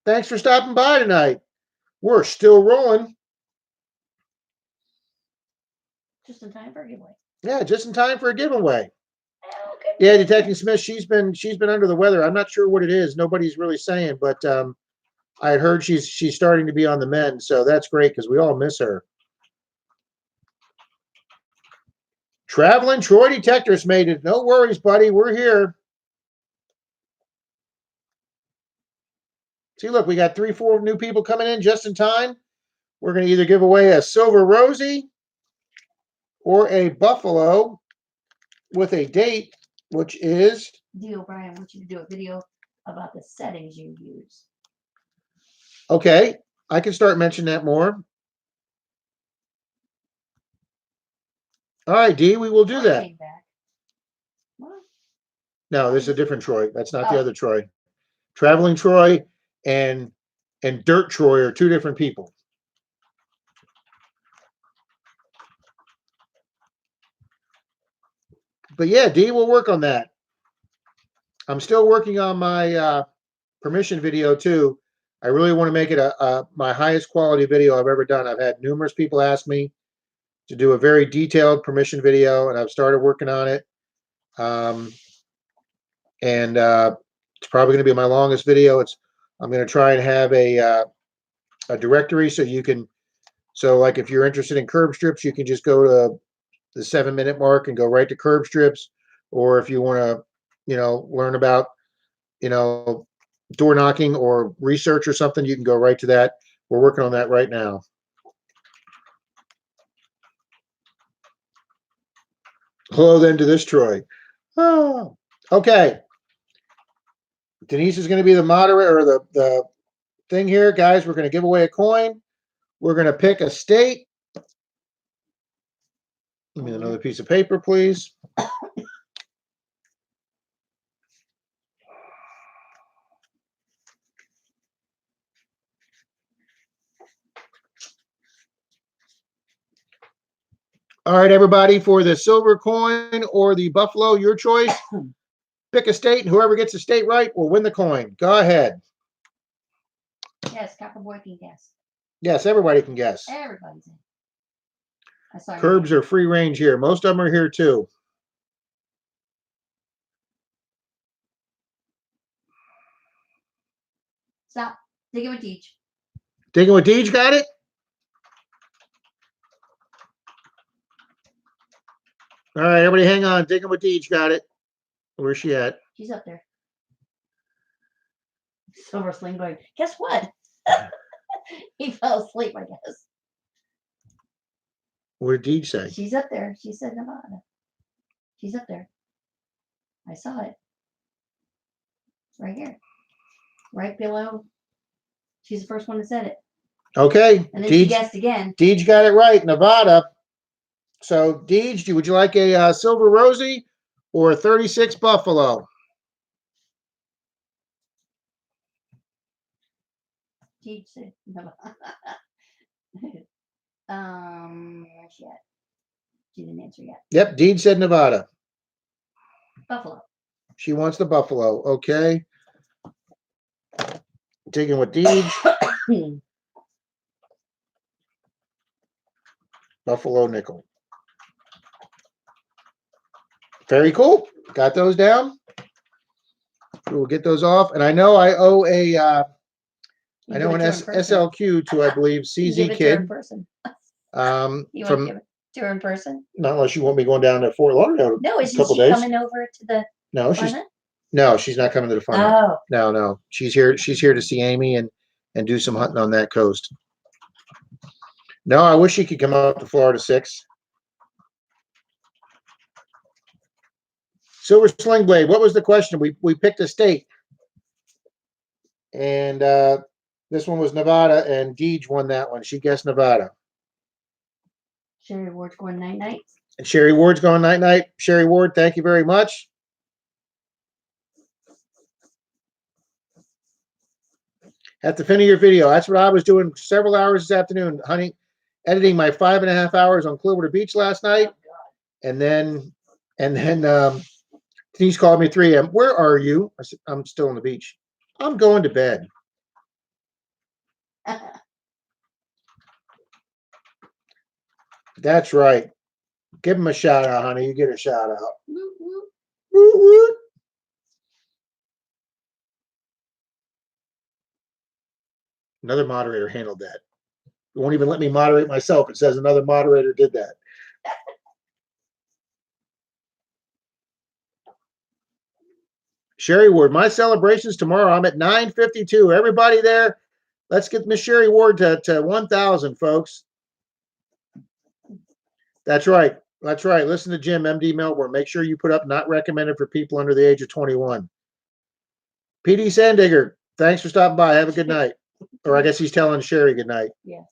Thanks for stopping by tonight. We're still rolling. Just in time for a giveaway. Yeah, just in time for a giveaway. Okay. Yeah, Detective Smith, she's been under the weather. I'm not sure what it is. Nobody's really saying, but I had heard she's starting to be on the mend, so that's great because we all miss her. Traveling Troy Detectors made it. No worries, buddy. We're here. See, look, we got 3-4 new people coming in just in time. We're going to either give away a Silver Rosie or a Buffalo with a date, which is... Deal, Brian, I want you to do a video about the settings you use. Okay, I can start mentioning that more. All right, Dee, we will do that. No, this is a different Troy. That's not the other Troy. Traveling Troy and Dirt Troy are two different people. But yeah, Dee, we'll work on that. I'm still working on my permission video too. I really want to make it my highest quality video I've ever done. I've had numerous people ask me to do a very detailed permission video, and I've started working on it. And it's probably going to be my longest video. I'm going to try and have a directory so you can, so like if you're interested in curb strips, you can just go to the 7-minute mark and go right to curb strips. Or if you want to, learn about, door knocking or research or something, you can go right to that. We're working on that right now. Hello then to this Troy. Oh, okay. Denise is going to be the moderator or the thing here, guys. We're going to give away a coin. We're going to pick a state. Give me another piece of paper, please. All right, everybody, for the silver coin or the buffalo, your choice. Pick a state, and whoever gets the state right will win the coin. Go ahead. Yes, Copperboy can guess. Yes, everybody can guess. Everybody's in. I saw Curbs are free range here. Most of them are here too. Stop. Digging with Deej. Digging with Deej, got it? All right, everybody hang on. Digging with Deej, got it. Where's she at? She's up there. Silver Sling going, guess what? He fell asleep, I guess. What did Deej say? She's up there. She said Nevada. She's up there. I saw it. Right here. Right below. She's the first one that said it. Okay. And then she guessed again. Deej got it right. Nevada. So, Deej, would you like a Silver Rosie or a 36 Buffalo? Deej said Nevada. Where's she at? She didn't answer yet. Yep, Deej said Nevada. Buffalo. She wants the Buffalo. Okay. Digging with Deej. Buffalo nickel. Very cool. Got those down. We'll get those off. And I know I owe an SLQ to, I believe, CZ Kid. You want to give it to her in person? Not unless you want me going down to Fort Lauderdale. No, isn't she coming over to the? No, she's not coming to the fun. Oh. No. She's here to see Amy and do some hunting on that coast. No, I wish she could come up to Florida 6. Silver Sling Blade, what was the question? We picked a state. And this one was Nevada, and Deej won that one. She guessed Nevada. Sherry Ward's going night-night. And Sherry Ward's going night-night. Sherry Ward, thank you very much. At the fin of your video, that's what I was doing several hours this afternoon, honey, editing my 5.5 hours on Clearwater Beach last night. And then Denise called me at 3 a.m. Where are you? I said, I'm still on the beach. I'm going to bed. That's right. Give him a shout out, honey. You get a shout out. Woot, woot. Woot, woot. Another moderator handled that. It won't even let me moderate myself. It says another moderator did that. Sherry Ward, my celebrations tomorrow. I'm at 952. Everybody there, let's get Miss Sherry Ward to 1,000, folks. That's right. That's right. Listen to Jim, MD Melbourne. Make sure you put up not recommended for people under the age of 21. PD Sandigger, thanks for stopping by. Have a good night. Or I guess he's telling Sherry good night. Yeah.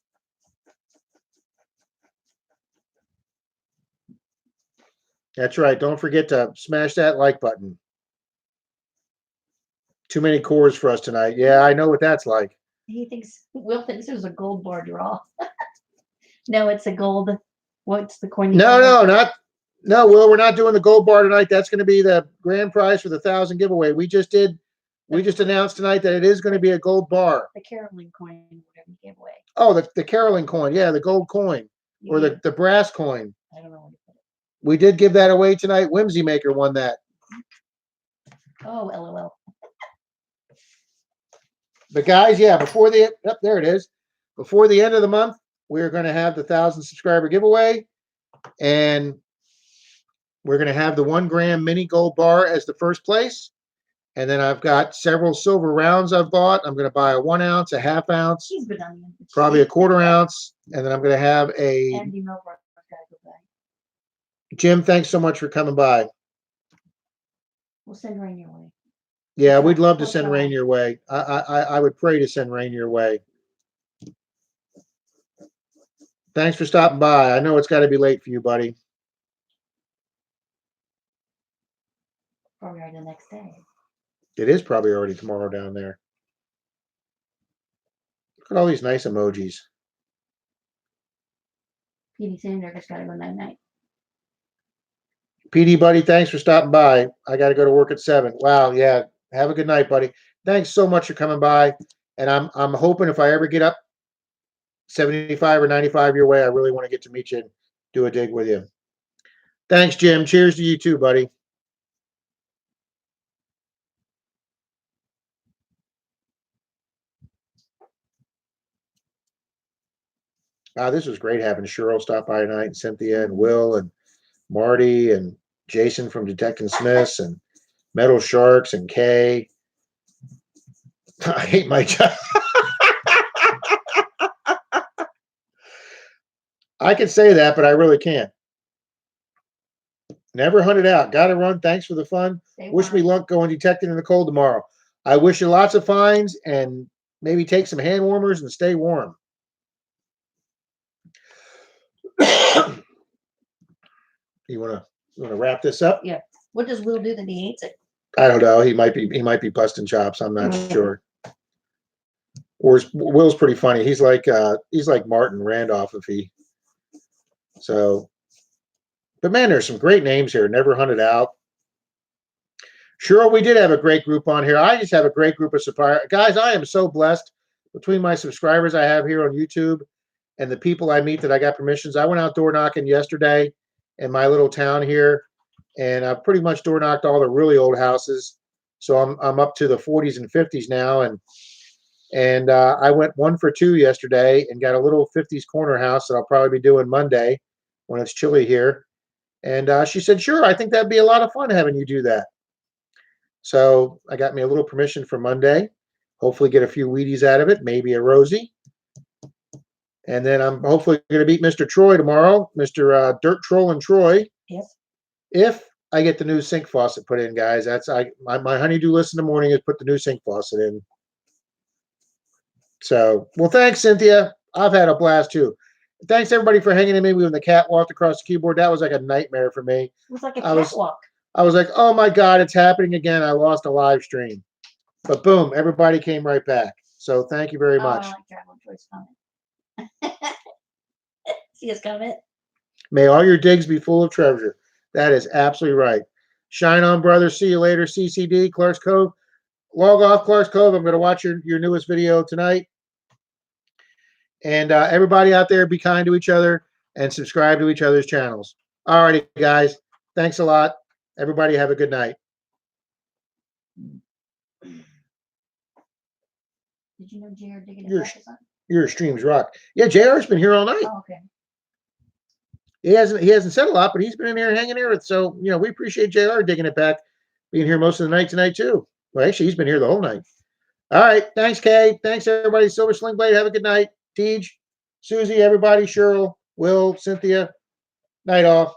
That's right. Don't forget to smash that like button. Too many cores for us tonight. Yeah, I know what that's like. Will thinks there's a gold bar draw. No, it's a gold. What's the coin? No, not. No, Will, we're not doing the gold bar tonight. That's going to be the grand prize for the 1,000 giveaway. We just announced tonight that it is going to be a gold bar. The Caroline coin, whatever you gave away. Oh, the Caroline coin. Yeah, the gold coin or Yeah. the brass coin. I don't know where to put it. We did give that away tonight. Whimsy Maker won that. Oh, LOL. But guys, yeah, there it is. Before the end of the month, we're going to have the 1,000 subscriber giveaway, and we're going to have the 1 gram mini gold bar as the first place. And then I've got several silver rounds I've bought. I'm going to buy a 1 ounce, a half ounce, probably a 1/4 ounce, and then I'm going to have a. Andy Milbrook got to go by. Jim, thanks so much for coming by. We'll send rain your way. Yeah, we'd love to send rain your way. I would pray to send rain your way. Thanks for stopping by. I know it's got to be late for you, buddy. Probably the next day. It is probably already tomorrow down there. Look at all these nice emojis. PD Sander just got to go night-night. PD, buddy, thanks for stopping by. I got to go to work at 7. Wow, yeah. Have a good night, buddy. Thanks so much for coming by. And I'm hoping if I ever get up 75 or 95 your way, I really want to get to meet you and do a dig with you. Thanks, Jim. Cheers to you too, buddy. This was great having Cheryl stop by tonight, and Cynthia and Will and Marty and Jason from Detecting Smiths and Metal Sharks and Kay. I hate my job. I can say that, but I really can't. Never hunted out. Got to run. Thanks for the fun. Wish me luck going detecting in the cold tomorrow. I wish you lots of finds and maybe take some hand warmers and stay warm. You wanna wrap this up? Yeah. What does Will do that he hates it? I don't know. He might be busting chops. I'm not sure. Or Will's pretty funny. He's like Martin Randolph if he. So, but man, there's some great names here. Never hunted out. Sure, we did have a great group on here. I just have a great group of suppliers. Guys, I am so blessed between my subscribers I have here on YouTube and the people I meet that I got permissions. I went out door knocking yesterday in my little town here, and I pretty much door knocked all the really old houses. So I'm up to the 40s and 50s now, and I went 1 for 2 yesterday and got a little 50s corner house that I'll probably be doing Monday when it's chilly here. And she said, sure, I think that'd be a lot of fun having you do that. So I got me a little permission for Monday. Hopefully get a few Wheaties out of it, maybe a Rosie. And then I'm hopefully going to beat Mr. Troy tomorrow, Mr. Dirt Troll and Troy. Yes. If I get the new sink faucet put in, guys. That's my honey-do list in the morning is put the new sink faucet in. So, well, thanks, Cynthia. I've had a blast too. Thanks everybody for hanging in me when the cat walked across the keyboard. That was like a nightmare for me. It was like a catwalk. I was like, oh my God, it's happening again. I lost a live stream. But boom, everybody came right back. So thank you very much. I like Travel Choice comment. See his comment? May all your digs be full of treasure. That is absolutely right. Shine on, brother. See you later. CCD, Clark's Cove. Log off, Clark's Cove. I'm going to watch your newest video tonight. And everybody out there, be kind to each other and subscribe to each other's channels. All righty, guys. Thanks a lot. Everybody have a good night. Did you know JR digging his back or something? Your streams rock. Yeah, JR's been here all night. Oh, okay. He hasn't said a lot, but he's been in here hanging here. So, we appreciate JR digging it back, being here most of the night tonight too. Well, actually, he's been here the whole night. All right. Thanks, Kay. Thanks, everybody. Silver Sling Blade. Have a good night. Tej, Susie, everybody, Cheryl, Will, Cynthia. Night off.